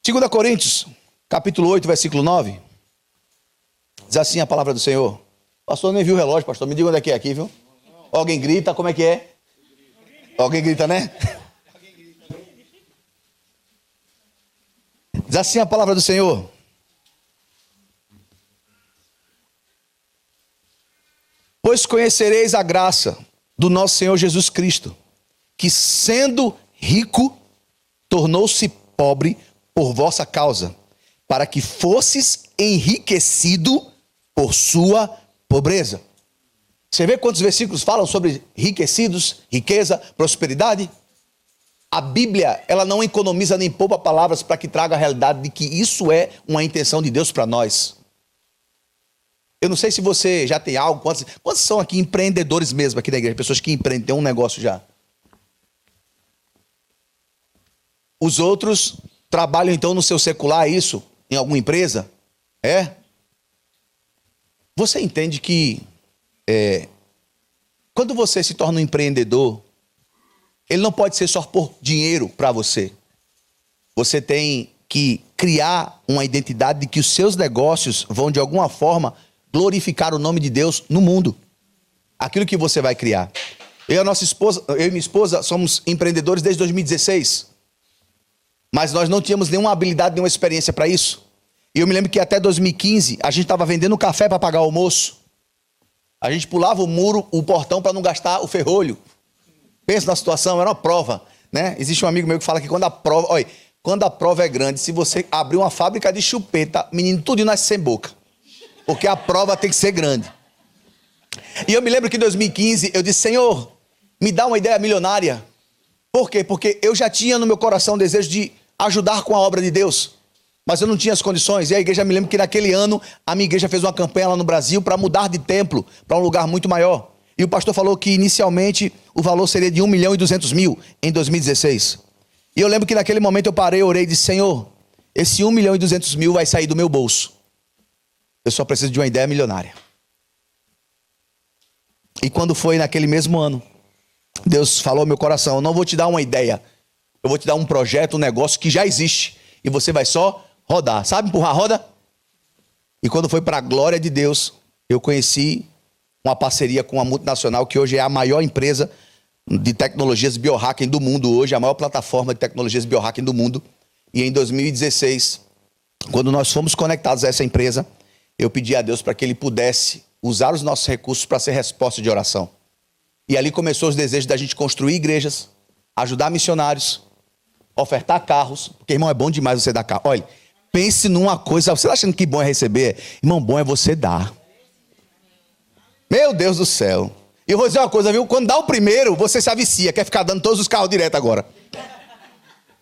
S1: 2 Coríntios, capítulo 8, versículo 9. Diz assim a palavra do Senhor. Pastor, nem viu o relógio, pastor. Me diga onde é que é aqui, viu? Alguém grita, como é que é? Alguém grita, né? Diz assim a palavra do Senhor. Pois conhecereis a graça do nosso Senhor Jesus Cristo, que sendo rico, tornou-se pobre por vossa causa, para que fosses enriquecido por sua pobreza. Você vê quantos versículos falam sobre enriquecidos, riqueza, prosperidade? A Bíblia, ela não economiza nem poupa palavras para que traga a realidade de que isso é uma intenção de Deus para nós. Eu não sei se você já tem algo, quantos são aqui empreendedores mesmo aqui na igreja, pessoas que empreendem, tem um negócio já. Os outros trabalham então no seu secular, isso, em alguma empresa? É? Você entende que quando você se torna um empreendedor, ele não pode ser só por dinheiro para você. Você tem que criar uma identidade de que os seus negócios vão de alguma forma glorificar o nome de Deus no mundo. Aquilo que você vai criar. Eu e minha esposa somos empreendedores desde 2016. Mas nós não tínhamos nenhuma habilidade, nenhuma experiência para isso. E eu me lembro que até 2015 a gente estava vendendo café para pagar o almoço. A gente pulava o muro, o portão para não gastar o ferrolho. Pensa na situação, era uma prova, né? Existe um amigo meu que fala que quando a prova é grande, se você abrir uma fábrica de chupeta, menino, tudo nasce sem boca. Porque a prova tem que ser grande. E eu me lembro que em 2015 eu disse: Senhor, me dá uma ideia milionária. Por quê? Porque eu já tinha no meu coração o desejo de ajudar com a obra de Deus. Mas eu não tinha as condições. E a igreja, me lembro que naquele ano, a minha igreja fez uma campanha lá no Brasil para mudar de templo para um lugar muito maior. E o pastor falou que inicialmente o valor seria de 1.200.000 em 2016. E eu lembro que naquele momento eu parei, orei e disse: Senhor, esse 1.200.000 vai sair do meu bolso. Eu só preciso de uma ideia milionária. E quando foi naquele mesmo ano, Deus falou ao meu coração: eu não vou te dar uma ideia, eu vou te dar um projeto, um negócio que já existe. E você vai só rodar. Sabe empurrar a roda? E quando foi para a glória de Deus, eu conheci uma parceria com uma multinacional que hoje é a maior empresa de tecnologias biohacking do mundo hoje, a maior plataforma de tecnologias biohacking do mundo. E em 2016, quando nós fomos conectados a essa empresa, eu pedi a Deus para que Ele pudesse usar os nossos recursos para ser resposta de oração. E ali começou os desejos da gente construir igrejas, ajudar missionários, ofertar carros, porque, irmão, é bom demais você dar carro. Olha, pense numa coisa, você está achando que bom é receber? Irmão, bom é você dar. Meu Deus do céu. E eu vou dizer uma coisa, viu? Quando dá o primeiro, você se avicia, quer ficar dando todos os carros direto agora.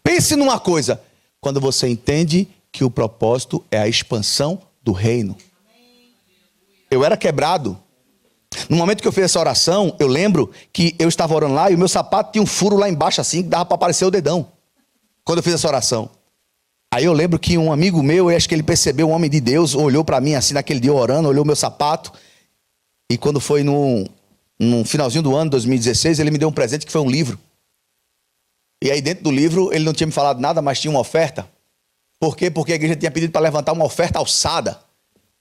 S1: Pense numa coisa. Quando você entende que o propósito é a expansão do reino. Eu era quebrado. No momento que eu fiz essa oração, eu lembro que eu estava orando lá e o meu sapato tinha um furo lá embaixo assim, que dava para aparecer o dedão. Quando eu fiz essa oração. Aí eu lembro que um amigo meu, eu acho que ele percebeu, um homem de Deus, olhou para mim assim naquele dia orando, olhou meu sapato. E quando foi no finalzinho do ano, 2016, ele me deu um presente que foi um livro. E aí dentro do livro, ele não tinha me falado nada, mas tinha uma oferta. Por quê? Porque a igreja tinha pedido para levantar uma oferta alçada.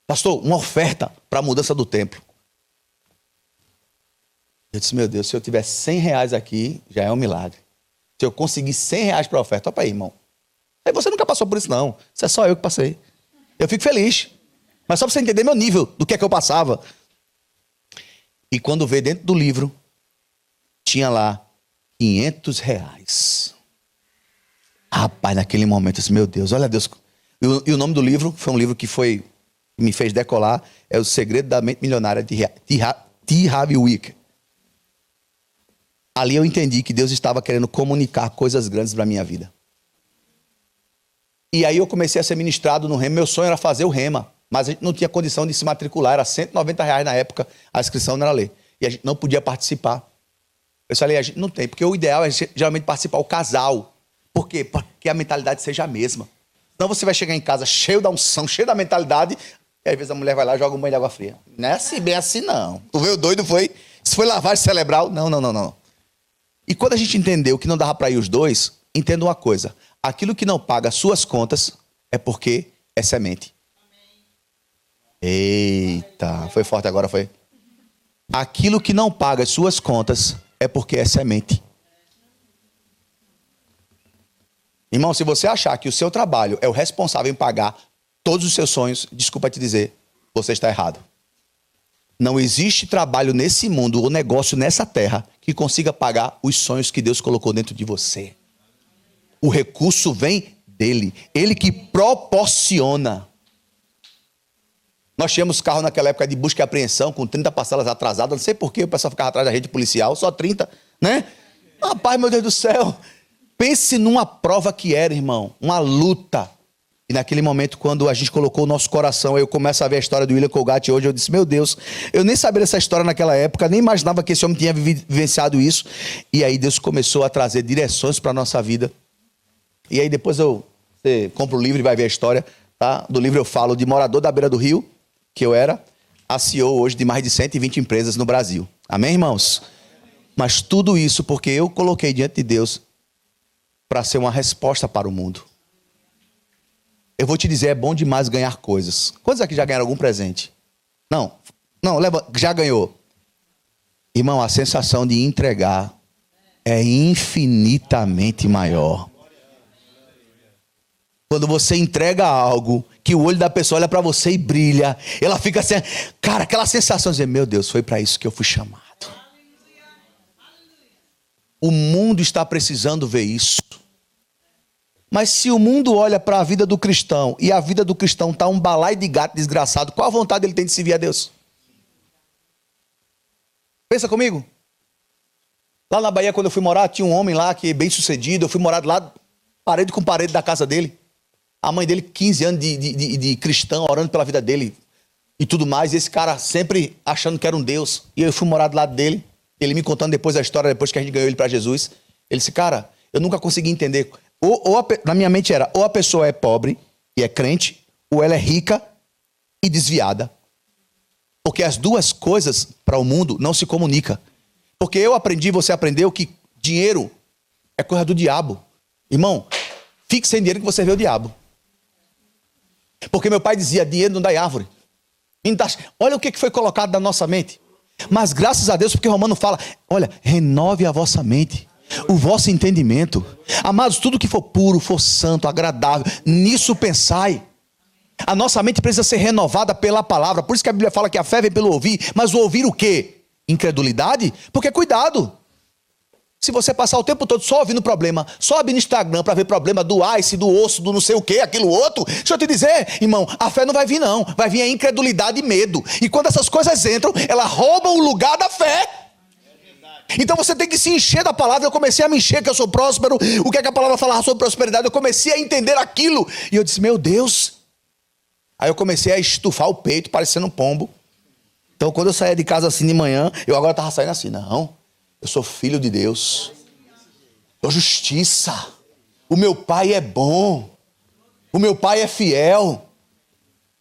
S1: Pastor, uma oferta para a mudança do templo. Eu disse: meu Deus, se eu tiver 100 reais aqui, já é um milagre. Se eu conseguir 100 reais para a oferta, opa aí, irmão. Aí você nunca passou por isso, não. Isso é só eu que passei. Eu fico feliz. Mas só para você entender meu nível, do que é que eu passava. E quando veio dentro do livro, tinha lá 500 reais. Rapaz, naquele momento, eu disse: meu Deus, olha Deus. E o nome do livro foi um livro que me fez decolar. É O Segredo da Mente Milionária, de T. Harv Eker. Ali eu entendi que Deus estava querendo comunicar coisas grandes para a minha vida. E aí eu comecei a ser ministrado no Rema. Meu sonho era fazer o Rema, mas a gente não tinha condição de se matricular. Era 190 reais na época, a inscrição não era lei. E a gente não podia participar. Eu falei: a gente não tem, porque o ideal é geralmente participar o casal. Por quê? Para que a mentalidade seja a mesma. Senão você vai chegar em casa cheio da unção, cheio da mentalidade, e às vezes a mulher vai lá e joga um banho de água fria. Não é assim, bem assim não. Tu veio doido, foi? Se foi lavagem cerebral? Não. E quando a gente entendeu que não dava para ir os dois, entenda uma coisa: aquilo que não paga as suas contas é porque é semente. Eita, foi forte agora, foi? Aquilo que não paga as suas contas é porque é semente. Irmão, se você achar que o seu trabalho é o responsável em pagar todos os seus sonhos, desculpa te dizer, você está errado. Não existe trabalho nesse mundo ou negócio nessa terra que consiga pagar os sonhos que Deus colocou dentro de você. O recurso vem dele. Ele que proporciona. Nós tínhamos carro naquela época de busca e apreensão, com 30 parcelas atrasadas. Não sei por que o pessoal ficava atrás da rede policial, só 30, né? Rapaz, meu Deus do céu. Pense numa prova que era, irmão. Uma luta. E naquele momento, quando a gente colocou o nosso coração, eu começo a ver a história do William Colgate hoje, eu disse: meu Deus, eu nem sabia dessa história naquela época, nem imaginava que esse homem tinha vivenciado isso. E aí Deus começou a trazer direções para a nossa vida. E aí depois você compra o livro e vai ver a história, tá? Do livro eu falo de morador da beira do rio, que eu era, a CEO hoje de mais de 120 empresas no Brasil. Amém, irmãos? Mas tudo isso porque eu coloquei diante de Deus para ser uma resposta para o mundo. Eu vou te dizer, é bom demais ganhar coisas. Quantos aqui já ganharam algum presente? Não, já ganhou. Irmão, a sensação de entregar é infinitamente maior. Quando você entrega algo, que o olho da pessoa olha para você e brilha, ela fica assim, cara, aquela sensação de dizer: meu Deus, foi para isso que eu fui chamado. O mundo está precisando ver isso. Mas se o mundo olha para a vida do cristão e a vida do cristão está um balaio de gato desgraçado, qual a vontade ele tem de servir a Deus? Pensa comigo. Lá na Bahia, quando eu fui morar, tinha um homem lá que é bem sucedido. Eu fui morar lá, parede com parede da casa dele. A mãe dele, 15 anos de cristão, orando pela vida dele e tudo mais. E esse cara sempre achando que era um Deus. E eu fui morar do lado dele. Ele me contando depois da história, depois que a gente ganhou ele para Jesus. Ele disse, cara, eu nunca consegui entender. Na minha mente era, ou a pessoa é pobre e é crente, ou ela é rica e desviada. Porque as duas coisas para o mundo não se comunicam. Porque eu aprendi, você aprendeu que dinheiro é coisa do diabo. Irmão, fique sem dinheiro que você vê o diabo. Porque meu pai dizia, dinheiro não dá em árvore. Olha o que foi colocado na nossa mente. Mas graças a Deus, porque Romano fala, olha, renove a vossa mente, o vosso entendimento. Amados, tudo que for puro, for santo, agradável, nisso pensai. A nossa mente precisa ser renovada pela palavra. Por isso que a Bíblia fala que a fé vem pelo ouvir. Mas o ouvir o quê? Incredulidade? Porque cuidado. Se você passar o tempo todo só ouvindo problema, só abrindo Instagram para ver problema do ice, do osso, do não sei o que, aquilo outro, deixa eu te dizer, irmão, a fé não vai vir não. Vai vir a incredulidade e medo. E quando essas coisas entram, elas roubam o lugar da fé. Então você tem que se encher da palavra. Eu comecei a me encher que eu sou próspero. O que é que a palavra falava sobre prosperidade? Eu comecei a entender aquilo. E eu disse, meu Deus. Aí eu comecei a estufar o peito, parecendo um pombo. Então quando eu saía de casa assim de manhã, eu agora estava saindo assim, não. Eu sou filho de Deus. Sou justiça. O meu pai é bom. O meu pai é fiel.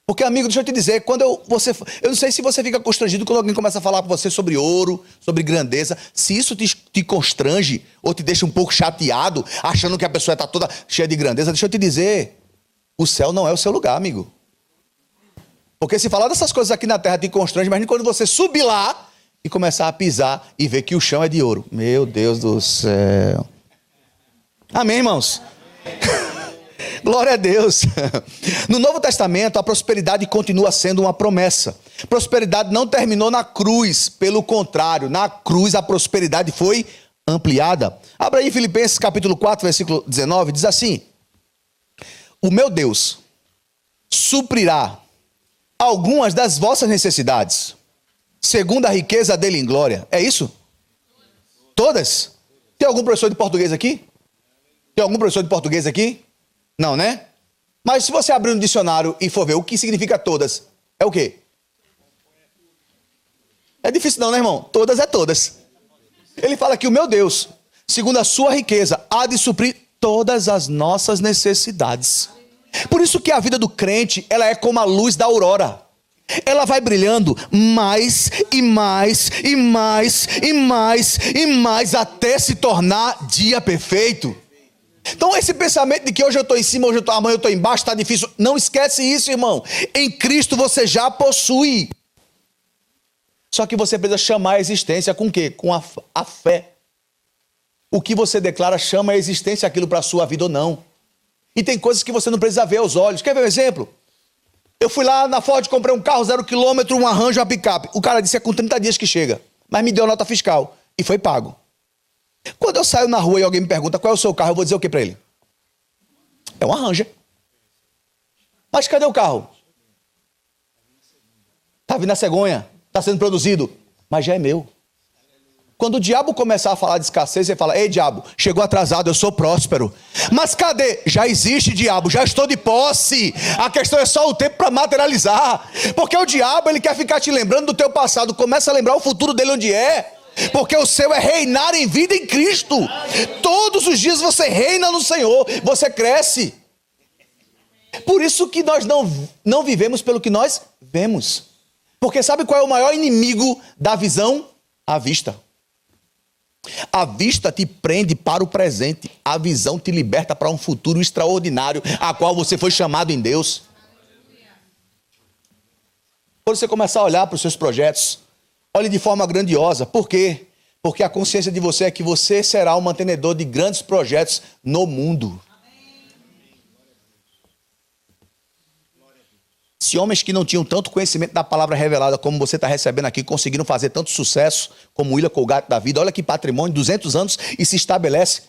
S1: Porque, amigo, deixa eu te dizer, quando eu não sei se você fica constrangido quando alguém começa a falar com você sobre ouro, sobre grandeza. Se isso te constrange ou te deixa um pouco chateado, achando que a pessoa está toda cheia de grandeza, deixa eu te dizer, o céu não é o seu lugar, amigo. Porque se falar dessas coisas aqui na terra te constrange, imagina quando você subir lá e começar a pisar e ver que o chão é de ouro. Meu Deus do céu. Amém, irmãos? Glória a Deus. No Novo Testamento, a prosperidade continua sendo uma promessa. Prosperidade não terminou na cruz. Pelo contrário, na cruz a prosperidade foi ampliada. Abra aí Filipenses capítulo 4, versículo 19. Diz assim: o meu Deus suprirá algumas das vossas necessidades, segundo a riqueza dele em glória. É isso? Todas? Tem algum professor de português aqui? Tem algum professor de português aqui? Não, né? Mas se você abrir um dicionário e for ver o que significa todas, é o quê? É difícil não, né, irmão? Todas é todas. Ele fala que o meu Deus, segundo a sua riqueza, há de suprir todas as nossas necessidades. Por isso que a vida do crente, ela é como a luz da aurora. Ela vai brilhando mais e mais e mais e mais e mais até se tornar dia perfeito. Então esse pensamento de que hoje eu estou em cima, amanhã eu estou embaixo, está difícil. Não esquece isso, irmão. Em Cristo você já possui. Só que você precisa chamar a existência com o quê? Com a fé. O que você declara chama a existência aquilo para a sua vida ou não. E tem coisas que você não precisa ver aos olhos. Quer ver um exemplo? Eu fui lá na Ford, comprei um carro 0 km, um arranjo, uma picape. O cara disse, é com 30 dias que chega. Mas me deu a nota fiscal. E foi pago. Quando eu saio na rua e alguém me pergunta qual é o seu carro, eu vou dizer o que para ele? É um Ranger. Mas cadê o carro? Está vindo a cegonha. Está sendo produzido. Mas já é meu. Quando o diabo começar a falar de escassez, você fala, ei diabo, chegou atrasado, eu sou próspero. Mas cadê? Já existe, diabo, já estou de posse. A questão é só o tempo para materializar. Porque o diabo, ele quer ficar te lembrando do teu passado. Começa a lembrar o futuro dele onde é. Porque o seu é reinar em vida em Cristo. Todos os dias você reina no Senhor, você cresce. Por isso que nós não vivemos pelo que nós vemos. Porque sabe qual é o maior inimigo da visão? A vista. A vista te prende para o presente. A visão te liberta para um futuro extraordinário, a qual você foi chamado em Deus. Quando você começar a olhar para os seus projetos, olhe de forma grandiosa. Por quê? Porque a consciência de você é que você será o mantenedor de grandes projetos no mundo. Se homens que não tinham tanto conhecimento da palavra revelada como você está recebendo aqui, conseguiram fazer tanto sucesso como o William Colgate da vida, olha que patrimônio, 200 anos e se estabelece.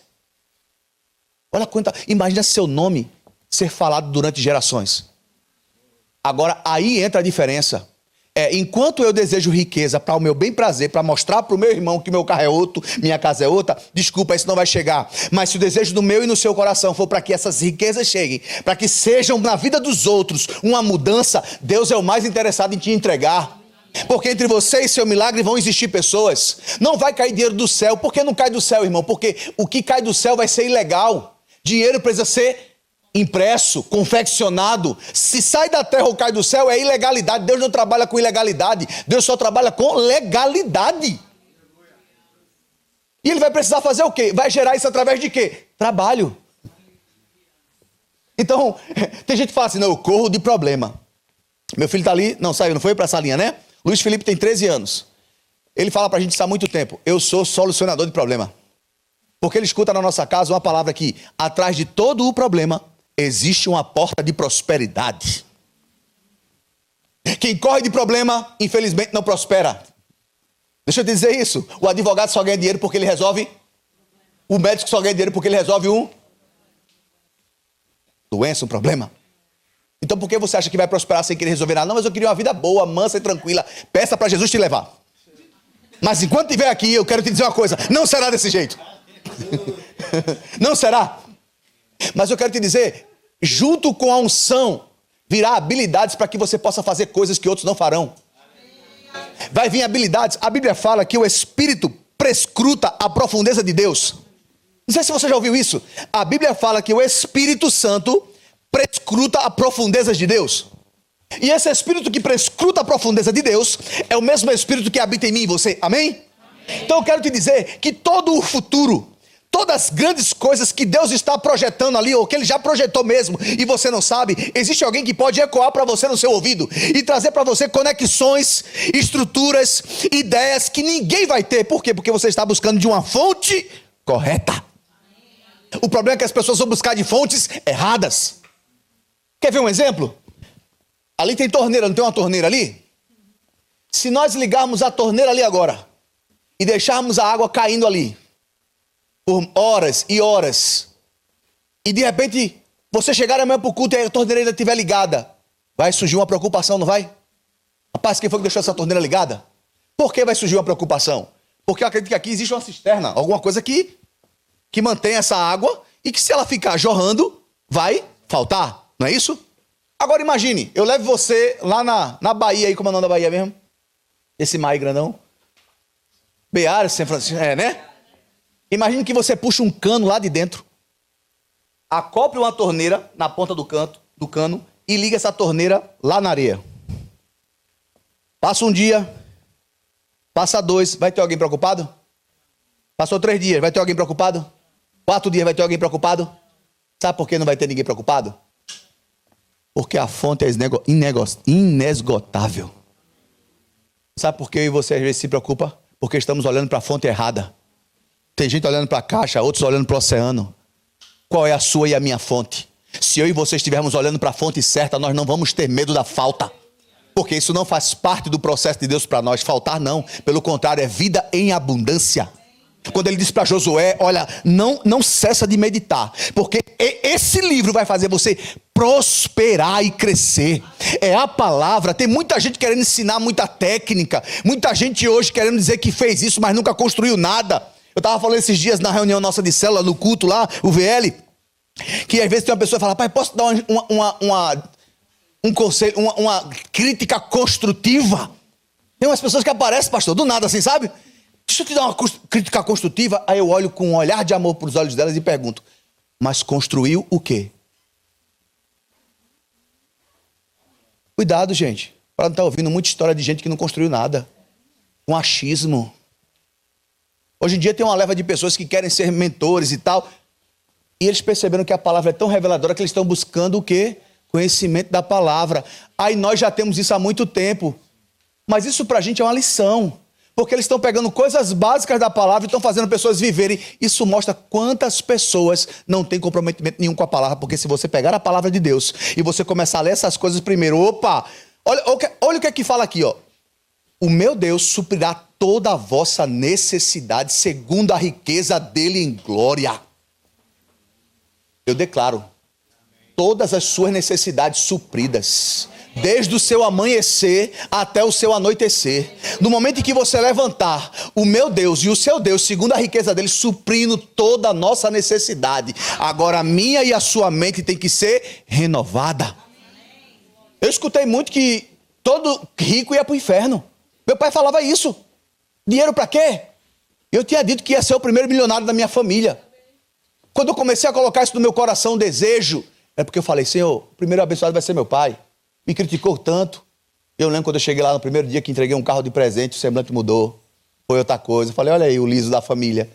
S1: Olha quanta... Imagina seu nome ser falado durante gerações. Agora, aí entra a diferença. Enquanto eu desejo riqueza para o meu bem prazer, para mostrar para o meu irmão que meu carro é outro, minha casa é outra, desculpa, isso não vai chegar. Mas se o desejo do meu e no seu coração for para que essas riquezas cheguem, para que sejam na vida dos outros uma mudança, Deus é o mais interessado em te entregar. Porque entre você e seu milagre vão existir pessoas. Não vai cair dinheiro do céu. Por que não cai do céu, irmão? Porque o que cai do céu vai ser ilegal. Dinheiro precisa ser impresso, confeccionado. Se sai da terra ou cai do céu, é ilegalidade. Deus não trabalha com ilegalidade. Deus só trabalha com legalidade. E ele vai precisar fazer o quê? Vai gerar isso através de quê? Trabalho. Então, tem gente que fala assim, não, eu corro de problema. Meu filho está ali, não saiu, não foi para essa linha, né? Luiz Felipe tem 13 anos. Ele fala para a gente isso há muito tempo. Eu sou solucionador de problema. Porque ele escuta na nossa casa uma palavra que, atrás de todo o problema, existe uma porta de prosperidade. Quem corre de problema, infelizmente, não prospera. Deixa eu te dizer isso. O advogado só ganha dinheiro porque ele resolve. O médico só ganha dinheiro porque ele resolve doença, um problema. Então por que você acha que vai prosperar sem querer resolver nada? Não, mas eu queria uma vida boa, mansa e tranquila. Peça para Jesus te levar. Mas enquanto estiver aqui, eu quero te dizer uma coisa. Não será desse jeito. Não será. Mas eu quero te dizer, junto com a unção, virá habilidades para que você possa fazer coisas que outros não farão. Vai vir habilidades. A Bíblia fala que o Espírito prescruta a profundeza de Deus. Não sei se você já ouviu isso. A Bíblia fala que o Espírito Santo prescruta a profundezas de Deus. E esse Espírito que prescruta a profundeza de Deus é o mesmo Espírito que habita em mim e você. Amém? Então eu quero te dizer que todo o futuro, todas as grandes coisas que Deus está projetando ali, ou que Ele já projetou mesmo, e você não sabe, existe alguém que pode ecoar para você no seu ouvido e trazer para você conexões, estruturas, ideias que ninguém vai ter. Por quê? Porque você está buscando de uma fonte correta. O problema é que as pessoas vão buscar de fontes erradas. Quer ver um exemplo? Ali tem torneira, não tem uma torneira ali? Se nós ligarmos a torneira ali agora e deixarmos a água caindo ali por horas e horas, e de repente você chegar amanhã para o culto e a torneira ainda estiver ligada, vai surgir uma preocupação, não vai? Rapaz, quem foi que deixou essa torneira ligada? Por que vai surgir uma preocupação? Porque eu acredito que aqui existe uma cisterna, alguma coisa que mantém essa água e que se ela ficar jorrando, vai faltar, não é isso? Agora imagine, eu levo você lá na Bahia, aí como é o nome da Bahia mesmo? Esse mar aí grandão. Beara, São Francisco, né? Imagine que você puxa um cano lá de dentro, acople uma torneira na ponta do cano e liga essa torneira lá na areia. Passa um dia, passa 2, vai ter alguém preocupado? Passou 3 dias, vai ter alguém preocupado? 4 dias, vai ter alguém preocupado? Sabe por que não vai ter ninguém preocupado? Porque a fonte é inesgotável. Sabe por que eu e você às vezes se preocupa? Porque estamos olhando para a fonte errada. Tem gente olhando para a caixa, outros olhando para o oceano. Qual é a sua e a minha fonte? Se eu e você estivermos olhando para a fonte certa, nós não vamos ter medo da falta. Porque isso não faz parte do processo de Deus para nós. Faltar não, pelo contrário, é vida em abundância. Quando ele disse para Josué, olha, não cessa de meditar, porque esse livro vai fazer você prosperar e crescer. É a palavra. Tem muita gente querendo ensinar muita técnica, muita gente hoje querendo dizer que fez isso, mas nunca construiu nada. Eu estava falando esses dias na reunião nossa de célula, no culto lá, o VL, que às vezes tem uma pessoa que fala, pai, posso dar um conselho, uma crítica construtiva? Tem umas pessoas que aparecem, pastor, do nada assim, sabe? Deixa eu te dar uma crítica construtiva. Aí eu olho com um olhar de amor para os olhos delas e pergunto, mas construiu o quê? Cuidado, gente, para não estar ouvindo muita história de gente que não construiu nada. Um achismo. Hoje em dia tem uma leva de pessoas que querem ser mentores e tal, e eles perceberam que a palavra é tão reveladora que eles estão buscando o quê? Conhecimento da palavra. Aí nós já temos isso há muito tempo, mas isso pra gente é uma lição, porque eles estão pegando coisas básicas da palavra e estão fazendo pessoas viverem. Isso mostra quantas pessoas não têm comprometimento nenhum com a palavra, porque se você pegar a palavra de Deus e você começar a ler essas coisas primeiro, olha o que é que fala aqui, ó. O meu Deus suprirá toda a vossa necessidade segundo a riqueza dele em glória. Eu declaro todas as suas necessidades supridas. desde o seu amanhecer até o seu anoitecer. No momento em que você levantar, o meu Deus e o seu Deus, segundo a riqueza dele, suprindo toda a nossa necessidade. Agora a minha e a sua mente tem que ser renovada. Eu escutei muito que todo rico ia para o inferno. Meu pai falava isso. Dinheiro para quê? Eu tinha dito que ia ser o primeiro milionário da minha família. Quando eu comecei a colocar isso no meu coração, um desejo, é porque eu falei, Senhor, o primeiro abençoado vai ser meu pai. Me criticou tanto. Eu lembro quando eu cheguei lá no primeiro dia que entreguei um carro de presente, o semblante mudou. Foi outra coisa. Eu falei, olha aí o liso da família.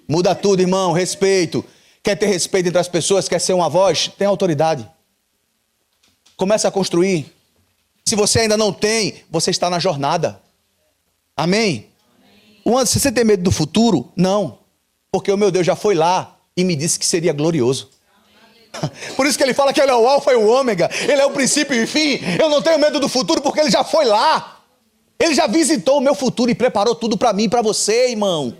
S1: Muda tudo, irmão, respeito. Quer ter respeito entre as pessoas, quer ser uma voz? Tem autoridade. Começa a construir. Se você ainda não tem, você está na jornada. Amém? Você tem medo do futuro? Não. Porque o meu Deus já foi lá e me disse que seria glorioso. Por isso que ele fala que ele é o alfa e o ômega. Ele é o princípio e o fim. Eu não tenho medo do futuro porque ele já foi lá. Ele já visitou o meu futuro e preparou tudo para mim e para você, irmão.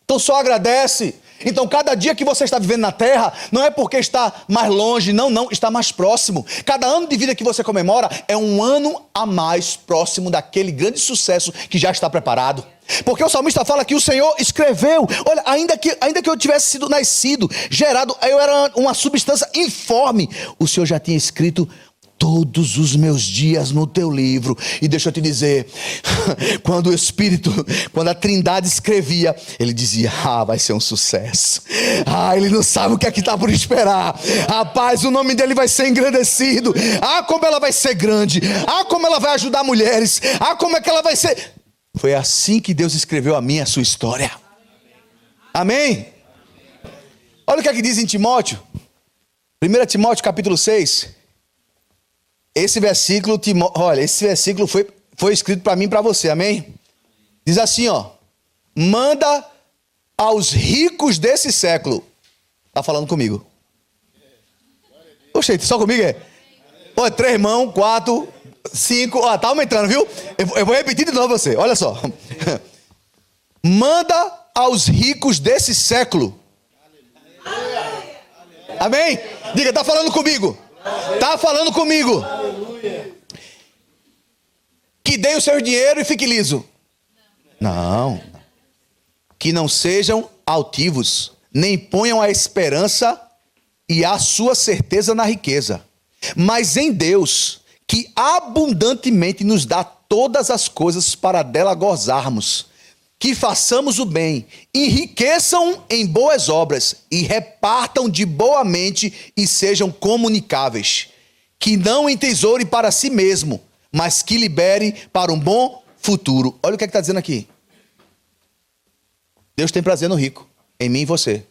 S1: Então só agradece. Então cada dia que você está vivendo na terra, não é porque está mais longe, não, está mais próximo. Cada ano de vida que você comemora é um ano a mais próximo daquele grande sucesso que já está preparado. Porque o salmista fala que o Senhor escreveu, olha, ainda que eu tivesse sido nascido, gerado, eu era uma substância informe, o Senhor já tinha escrito todos os meus dias no teu livro. E deixa eu te dizer, quando o Espírito, quando a Trindade escrevia, ele dizia, vai ser um sucesso. Ele não sabe o que é que está por esperar. Rapaz, o nome dele vai ser engrandecido. Como ela vai ser grande. Como ela vai ajudar mulheres. Como é que ela vai ser... Foi assim que Deus escreveu a minha e a sua história. Amém? Olha o que é que diz em Timóteo. 1 Timóteo capítulo 6. Esse versículo foi escrito para mim e para você, amém? Diz assim, manda aos ricos desse século. Tá falando comigo? Oxe, só comigo é? 3 irmãos, 4, 5, tá aumentando, viu? Eu vou repetir de novo você, olha só. Manda aos ricos desse século. Amém? Diga, tá falando comigo? Tá falando comigo. Que deem o seu dinheiro e fique liso. Não. Que não sejam altivos, nem ponham a esperança e a sua certeza na riqueza, mas em Deus, que abundantemente nos dá todas as coisas para dela gozarmos. Que façamos o bem, enriqueçam em boas obras e repartam de boa mente e sejam comunicáveis. Que não entesoure para si mesmo, mas que libere para um bom futuro. Olha o que está dizendo aqui. Deus tem prazer no rico, em mim e você.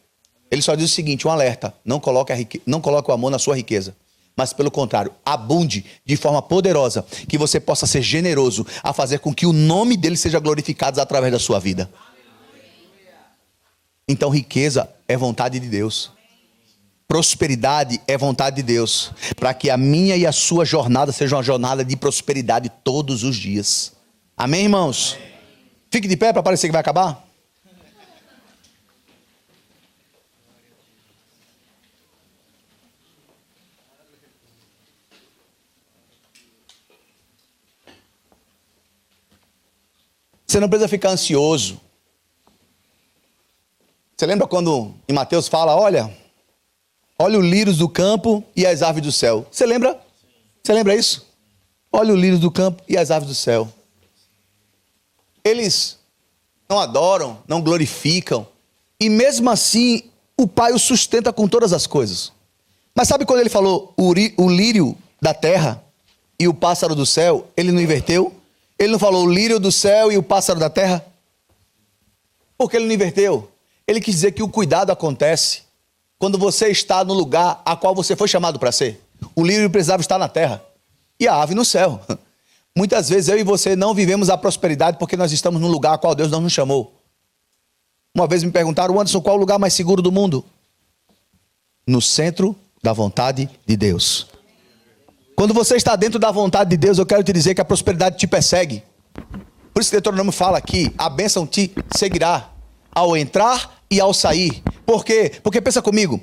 S1: Ele só diz o seguinte, um alerta, não coloque o amor na sua riqueza. Mas pelo contrário, abunde de forma poderosa, que você possa ser generoso a fazer com que o nome dele seja glorificado através da sua vida. Então riqueza é vontade de Deus. Prosperidade é vontade de Deus. Para que a minha e a sua jornada seja uma jornada de prosperidade todos os dias. Amém, irmãos? Fique de pé para parecer que vai acabar. Você não precisa ficar ansioso. Você lembra quando em Mateus fala, olha o lírios do campo e as aves do céu. Você lembra? Você lembra isso? Olha o lírios do campo e as aves do céu. Eles não adoram, não glorificam. E mesmo assim, o Pai os sustenta com todas as coisas. Mas sabe quando ele falou o lírio da terra e o pássaro do céu? Ele não inverteu? Ele não falou o lírio do céu e o pássaro da terra? Por que ele não inverteu? Ele quis dizer que o cuidado acontece quando você está no lugar a qual você foi chamado para ser. O lírio precisava estar na terra e a ave no céu. Muitas vezes eu e você não vivemos a prosperidade porque nós estamos no lugar a qual Deus não nos chamou. Uma vez me perguntaram, Anderson, qual é o lugar mais seguro do mundo? No centro da vontade de Deus. Quando você está dentro da vontade de Deus, eu quero te dizer que a prosperidade te persegue. Por isso que Deuteronômio fala que a bênção te seguirá ao entrar e ao sair. Por quê? Porque pensa comigo,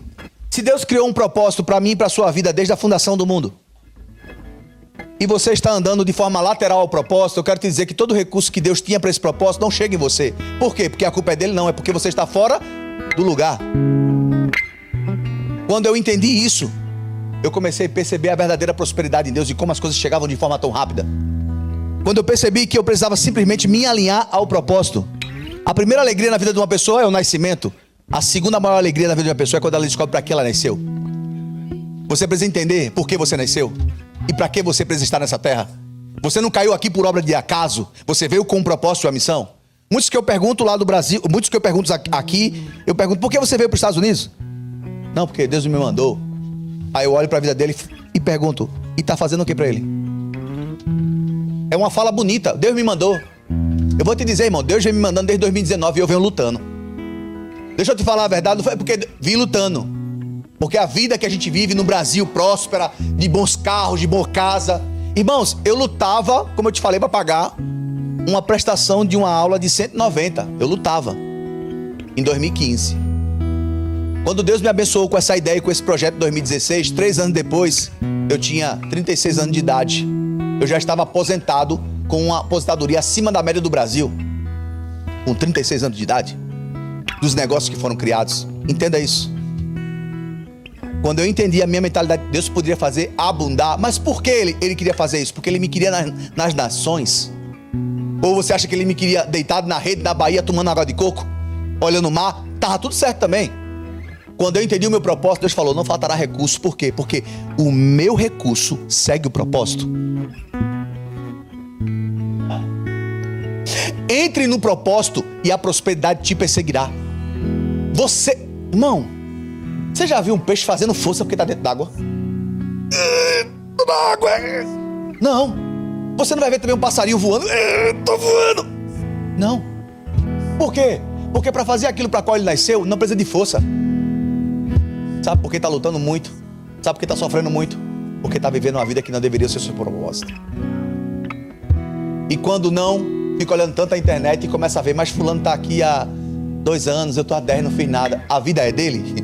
S1: se Deus criou um propósito para mim e para a sua vida desde a fundação do mundo, e você está andando de forma lateral ao propósito, eu quero te dizer que todo recurso que Deus tinha para esse propósito não chega em você. Por quê? Porque a culpa é dele? Não, é porque você está fora do lugar. Quando eu entendi isso, eu comecei a perceber a verdadeira prosperidade em Deus e como as coisas chegavam de forma tão rápida. Quando eu percebi que eu precisava simplesmente me alinhar ao propósito. A primeira alegria na vida de uma pessoa é o nascimento. A segunda maior alegria na vida de uma pessoa é quando ela descobre para que ela nasceu. Você precisa entender por que você nasceu e para que você precisa estar nessa terra. Você não caiu aqui por obra de acaso. Você veio com um propósito e uma missão. Muitos que eu pergunto lá do Brasil, muitos que eu pergunto aqui, eu pergunto, por que você veio para os Estados Unidos? Não, porque Deus me mandou. Aí eu olho para a vida dele e pergunto, e está fazendo o que para ele? É uma fala bonita, Deus me mandou. Eu vou te dizer, irmão, Deus vem me mandando desde 2019 e eu venho lutando. Deixa eu te falar a verdade, não foi porque vim lutando. Porque a vida que a gente vive no Brasil, próspera, de bons carros, de boa casa. Irmãos, eu lutava, como eu te falei, para pagar uma prestação de uma aula de 190. Eu lutava. Em 2015. Quando Deus me abençoou com essa ideia e com esse projeto em 2016, 3 anos depois, eu tinha 36 anos de idade. Eu já estava aposentado, com uma aposentadoria acima da média do Brasil. Com 36 anos de idade. Dos negócios que foram criados. Entenda isso. Quando eu entendi a minha mentalidade, Deus poderia fazer abundar. Mas por que ele queria fazer isso? Porque ele me queria nas nações? Ou você acha que ele me queria deitado na rede, na Bahia, tomando água de coco? Olhando o mar? Tava tudo certo também. Quando eu entendi o meu propósito, Deus falou, não faltará recurso. Por quê? Porque o meu recurso segue o propósito. Entre no propósito e a prosperidade te perseguirá. Você, irmão, você já viu um peixe fazendo força porque está dentro d'água? Tô na água. Não. Você não vai ver também um passarinho voando. Tô voando. Não. Por quê? Porque para fazer aquilo para qual ele nasceu, não precisa de força. Sabe por que está lutando muito? Sabe por que está sofrendo muito? Porque está vivendo uma vida que não deveria ser o seu propósito. E quando não, fica olhando tanto a internet e começa a ver, mas fulano está aqui há 2 anos, eu estou há 10, não fiz nada. A vida é dele?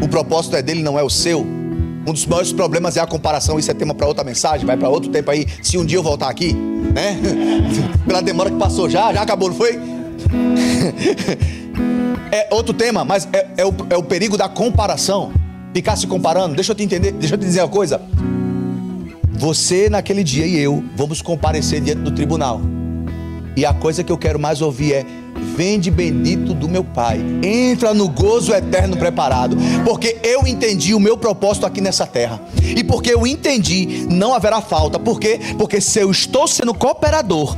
S1: O propósito é dele, não é o seu. Um dos maiores problemas é a comparação. Isso é tema para outra mensagem, vai para outro tempo aí. Se um dia eu voltar aqui, né? Pela demora que passou, já acabou, não foi? É outro tema, mas é o perigo da comparação. Ficar se comparando. Deixa eu te dizer uma coisa. Você naquele dia e eu vamos comparecer diante do tribunal. E a coisa que eu quero mais ouvir é: vinde bendito do meu Pai, entra no gozo eterno preparado. Porque eu entendi o meu propósito aqui nessa terra. E porque eu entendi, não haverá falta. Por quê? Porque se eu estou sendo cooperador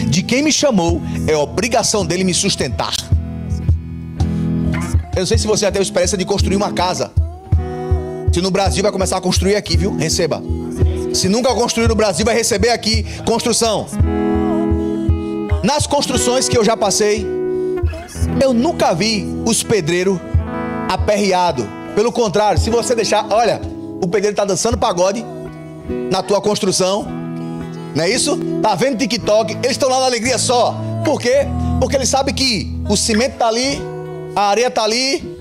S1: de quem me chamou, é obrigação dele me sustentar. Eu não sei se você já teve experiência de construir uma casa. Se no Brasil, vai começar a construir aqui, viu? Receba. Se nunca construir no Brasil, vai receber aqui construção. Nas construções que eu já passei, eu nunca vi os pedreiros aperreados. Pelo contrário, se você deixar, olha, o pedreiro está dançando pagode na tua construção, não é isso? Tá vendo TikTok, eles estão lá na alegria só. Por quê? Porque eles sabem que o cimento está ali, a areia está ali,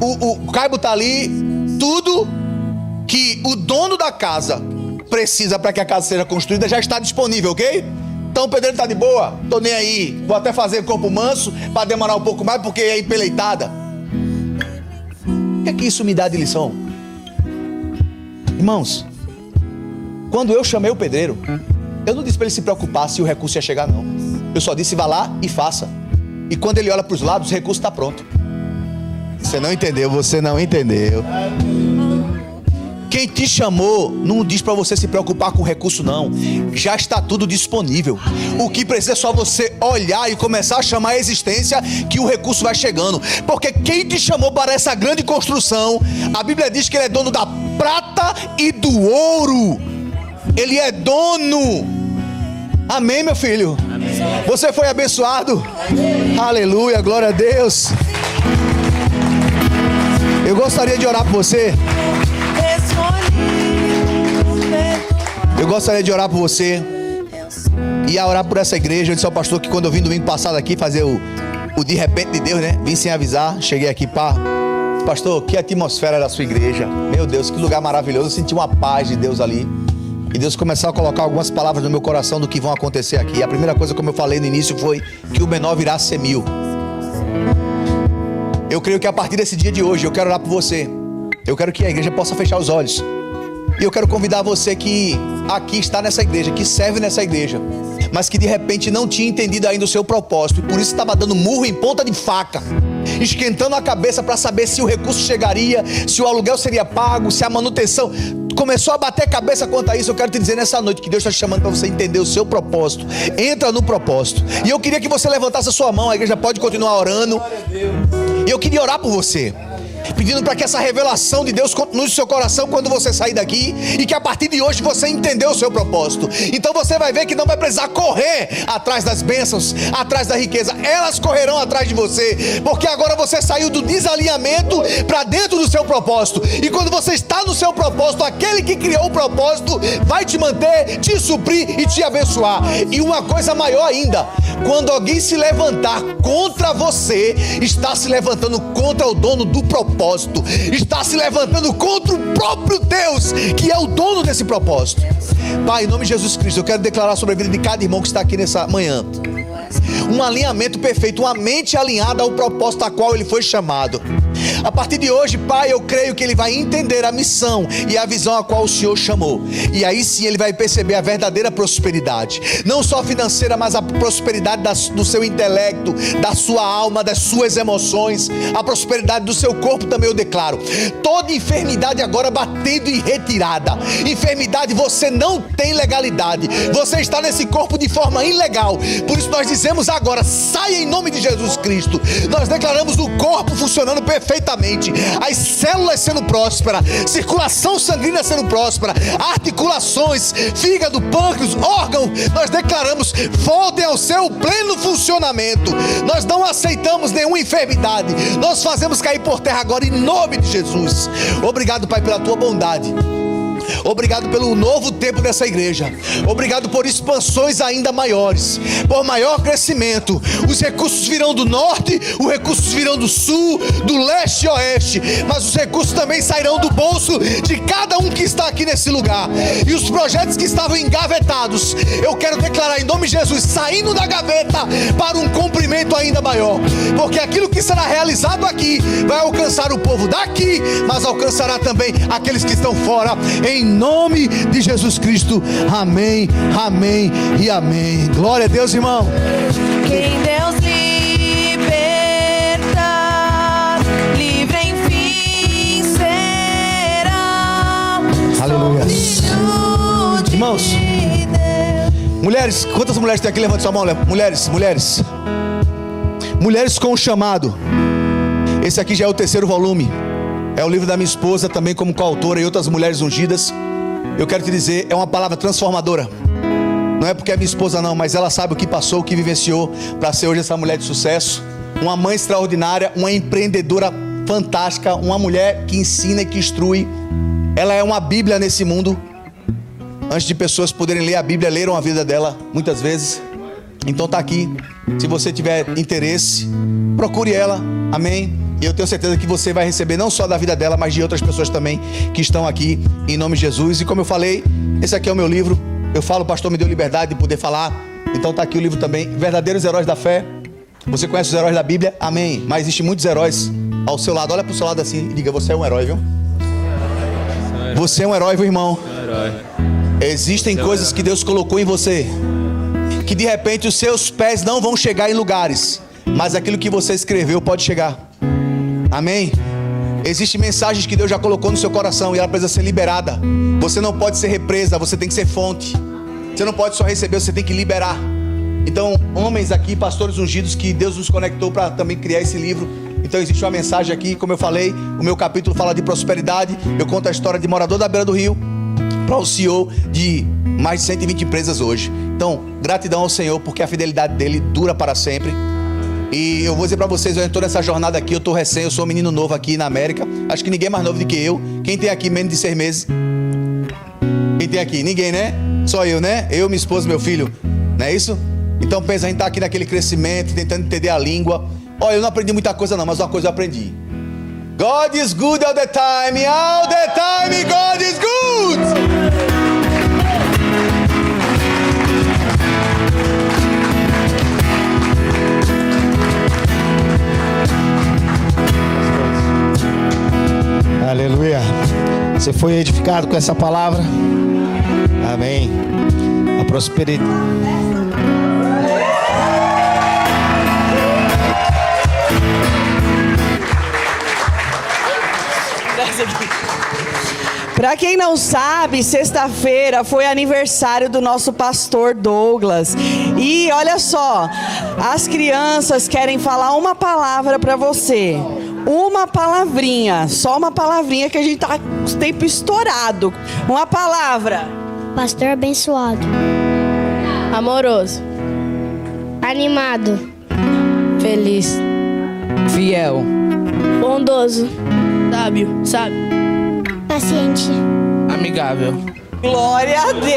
S1: o caibo está ali, tudo que o dono da casa precisa para que a casa seja construída já está disponível, ok? Então o pedreiro está de boa, tô nem aí, vou até fazer corpo manso para demorar um pouco mais porque é empeleitada. O que é que isso me dá de lição? Irmãos, quando eu chamei o pedreiro, eu não disse para ele se preocupar se o recurso ia chegar, não. Eu só disse: vá lá e faça. E quando ele olha para os lados, o recurso está pronto. Você não entendeu, você não entendeu. Quem te chamou não diz para você se preocupar com o recurso, não. Já está tudo disponível. O que precisa é só você olhar e começar a chamar a existência, que o recurso vai chegando. Porque quem te chamou para essa grande construção, a Bíblia diz que ele é dono da prata e do ouro. Ele é dono. Amém, meu filho? Amém. Você foi abençoado? Amém. Aleluia, glória a Deus. Eu gostaria de orar por você. Eu gostaria de orar por você. E a orar por essa igreja. Eu disse ao pastor que quando eu vim domingo passado aqui fazer o de repente de Deus, né? Vim sem avisar, cheguei aqui, pá. Pastor, que atmosfera da sua igreja. Meu Deus, que lugar maravilhoso. Eu senti uma paz de Deus ali. e Deus começou a colocar algumas palavras no meu coração do que vão acontecer aqui. A primeira coisa, como eu falei no início, foi que o menor virá a ser 1000. Eu creio que a partir desse dia de hoje, eu quero orar por você. Eu quero que a igreja possa fechar os olhos. E eu quero convidar você que aqui está nessa igreja, que serve nessa igreja, mas que de repente não tinha entendido ainda o seu propósito, e por isso estava dando murro em ponta de faca, esquentando a cabeça para saber se o recurso chegaria, se o aluguel seria pago, se a manutenção. Começou a bater cabeça quanto a isso. Eu quero te dizer nessa noite que Deus está te chamando para você entender o seu propósito. Entra no propósito. E eu queria que você levantasse a sua mão. A igreja pode continuar orando. E eu queria orar por você, pedindo para que essa revelação de Deus continue no seu coração quando você sair daqui, e que a partir de hoje você entendeu o seu propósito. Então você vai ver que não vai precisar correr atrás das bênçãos, atrás da riqueza. Elas correrão atrás de você, porque agora você saiu do desalinhamento para dentro do seu propósito. E quando você está no seu propósito, aquele que criou o propósito vai te manter, te suprir e te abençoar. E uma coisa maior ainda, quando alguém se levantar contra você, está se levantando contra o dono do propósito, está se levantando contra o próprio Deus, que é o dono desse propósito. Pai, em nome de Jesus Cristo, eu quero declarar sobre a vida de cada irmão que está aqui nessa manhã um alinhamento perfeito, uma mente alinhada ao propósito a qual ele foi chamado. A partir de hoje, Pai, eu creio que ele vai entender a missão e a visão a qual o Senhor chamou. E aí sim ele vai perceber a verdadeira prosperidade, não só financeira, mas a prosperidade do seu intelecto, da sua alma, das suas emoções, a prosperidade do seu corpo também eu declaro. Toda enfermidade agora batendo em retirada. Enfermidade, você não tem legalidade, você está nesse corpo de forma ilegal. Por isso nós dizemos agora, saia em nome de Jesus Cristo. Nós declaramos o corpo funcionando perfeitamente, as células sendo prósperas, circulação sanguínea sendo próspera, articulações, fígado, pâncreas, órgão, nós declaramos, voltem ao seu pleno funcionamento. Nós não aceitamos nenhuma enfermidade, nós fazemos cair por terra agora em nome de Jesus. Obrigado, Pai, pela tua bondade. Obrigado pelo novo tempo dessa igreja. Obrigado por expansões ainda maiores, por maior crescimento. Os recursos virão do norte, os recursos virão do sul, do leste e oeste, mas os recursos também sairão do bolso de cada um que está aqui nesse lugar. E os projetos que estavam engavetados, eu quero declarar em nome de Jesus, saindo da gaveta para um cumprimento ainda maior, porque aquilo que será realizado aqui vai alcançar o povo daqui, mas alcançará também aqueles que estão fora, em nome de Jesus Cristo. Amém, amém e amém. Glória a Deus, irmão.
S2: Quem Deus liberta, livre enfim será.
S1: Aleluia. Irmãos, mulheres, quantas mulheres tem aqui? Levante sua mão. Mulheres com o chamado. Esse aqui já é o 3º volume. É o livro da minha esposa, também como coautora, e outras mulheres ungidas. Eu quero te dizer, é uma palavra transformadora. Não é porque é minha esposa não, mas ela sabe o que passou, o que vivenciou, para ser hoje essa mulher de sucesso. Uma mãe extraordinária, uma empreendedora fantástica, uma mulher que ensina e que instrui. Ela é uma Bíblia nesse mundo. Antes de pessoas poderem ler a Bíblia, leram a vida dela muitas vezes. Então tá aqui. Se você tiver interesse, procure ela. Amém. E eu tenho certeza que você vai receber não só da vida dela, mas de outras pessoas também que estão aqui, em nome de Jesus. E como eu falei, esse aqui é o meu livro. Eu falo, o pastor me deu liberdade de poder falar. Então tá aqui o livro também, Verdadeiros Heróis da Fé. Você conhece os heróis da Bíblia? Amém. Mas existem muitos heróis ao seu lado. Olha pro seu lado assim e diga, você é um herói, viu? Você é um herói, viu, irmão? Existem coisas que Deus colocou em você, que de repente os seus pés não vão chegar em lugares, mas aquilo que você escreveu pode chegar. Amém? Existem mensagens que Deus já colocou no seu coração e ela precisa ser liberada. Você não pode ser represa, você tem que ser fonte. Você não pode só receber, você tem que liberar. Então, homens aqui, pastores ungidos, que Deus nos conectou para também criar esse livro. Então existe uma mensagem aqui, como eu falei, o meu capítulo fala de prosperidade. Eu conto a história de morador da beira do rio para o CEO de mais de 120 empresas hoje. Então, gratidão ao Senhor, porque a fidelidade dele dura para sempre. E eu vou dizer pra vocês, eu estou nessa jornada aqui, eu sou um menino novo aqui na América. Acho que ninguém é mais novo do que eu. Quem tem aqui menos de 6 meses? Quem tem aqui? Ninguém, né? Só eu, né? Eu, minha esposa, meu filho. Não é isso? Então pensa, a gente tá aqui naquele crescimento, tentando entender a língua. Olha, eu não aprendi muita coisa não, mas uma coisa eu aprendi. God is good all the time God is good.
S3: Você foi edificado com essa palavra? Amém. A prosperidade.
S4: Para quem não sabe, sexta-feira foi aniversário do nosso pastor Douglas. E olha só, as crianças querem falar uma palavra para você. Uma palavrinha, só uma palavrinha que a gente tá com o tempo estourado. Uma palavra.
S5: Pastor abençoado.
S6: Amoroso.
S5: Animado.
S6: Feliz.
S4: Fiel.
S6: Bondoso. Sábio.
S5: Paciente.
S6: Amigável.
S4: Glória a Deus.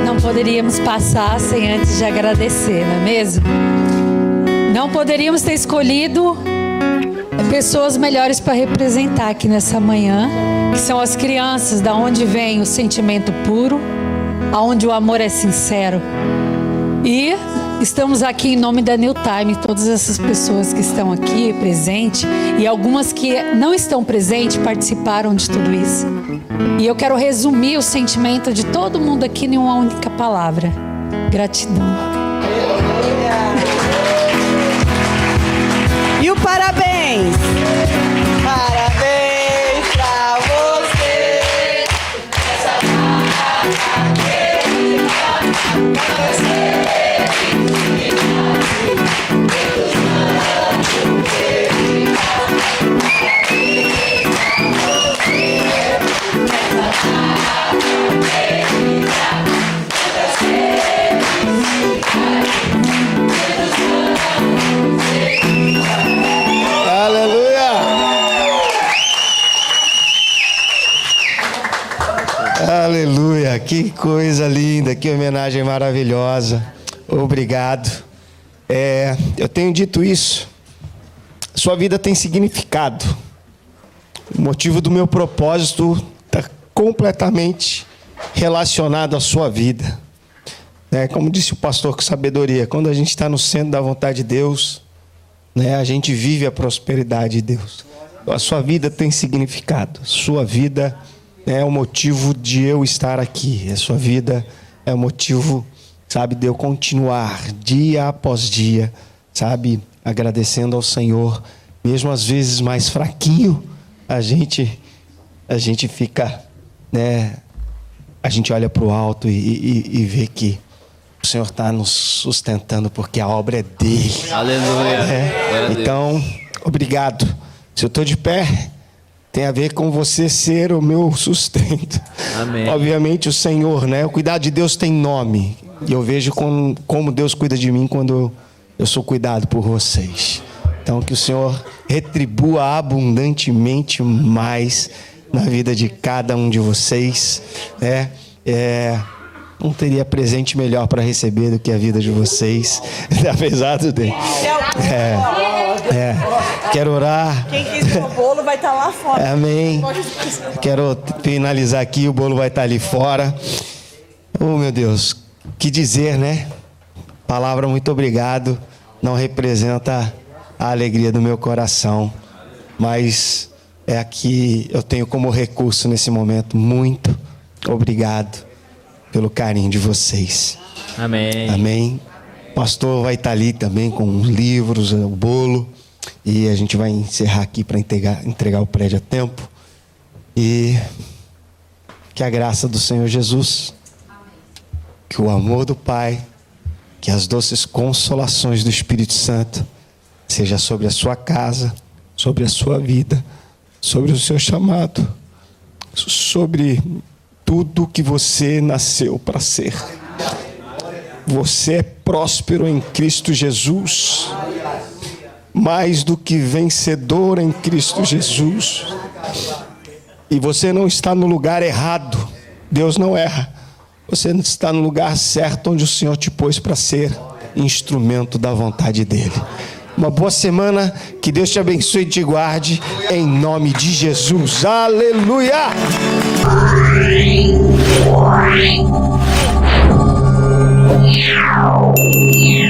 S7: Não poderíamos passar sem antes de agradecer, não é mesmo? Não poderíamos ter escolhido pessoas melhores para representar aqui nessa manhã, que são as crianças, da onde vem o sentimento puro, aonde o amor é sincero. E estamos aqui em nome da New Time, todas essas pessoas que estão aqui presentes e algumas que não estão presentes participaram de tudo isso. E eu quero resumir o sentimento de todo mundo aqui em uma única palavra: gratidão.
S4: E o parabéns. Parabéns pra você.
S3: Aleluia! Aleluia! Que coisa linda, que homenagem maravilhosa. Obrigado. Eu tenho dito isso. Sua vida tem significado. O motivo do meu propósito está completamente relacionado à sua vida. Como disse o pastor com sabedoria, quando a gente está no centro da vontade de Deus, a gente vive a prosperidade de Deus. A sua vida tem significado. Sua vida é o motivo de eu estar aqui. A sua vida é o motivo, de eu continuar dia após dia, agradecendo ao Senhor. Mesmo às vezes mais fraquinho, a gente fica, a gente olha para o alto e vê que o Senhor está nos sustentando porque a obra é dele.
S8: Aleluia.
S3: Então, obrigado. Se eu estou de pé, tem a ver com você ser o meu sustento.
S8: Amém.
S3: Obviamente o Senhor, o cuidado de Deus tem nome. E eu vejo como Deus cuida de mim quando eu sou cuidado por vocês. Então, que o Senhor retribua abundantemente mais na vida de cada um de vocês. Não teria presente melhor para receber do que a vida de vocês. Apesar do dele. Quero orar.
S4: Quem quiser o bolo vai estar lá fora.
S3: Amém. Quero finalizar aqui, o bolo vai estar ali fora. Oh, meu Deus, que dizer, Palavra muito obrigado não representa a alegria do meu coração, mas é aqui eu tenho como recurso nesse momento. Muito obrigado pelo carinho de vocês.
S8: Amém.
S3: Amém. O pastor vai estar ali também com os livros, o bolo, e a gente vai encerrar aqui para entregar o prédio a tempo. E que a graça do Senhor Jesus, que o amor do Pai, que as doces consolações do Espírito Santo seja sobre a sua casa, sobre a sua vida, sobre o seu chamado, sobre tudo que você nasceu para ser. Você é próspero em Cristo Jesus, mais do que vencedor em Cristo Jesus. E você não está no lugar errado. Deus não erra. Você está no lugar certo onde o Senhor te pôs para ser instrumento da vontade dEle. uma boa semana. Que Deus te abençoe e te guarde. Em nome de Jesus. Aleluia!
S9: Yeah.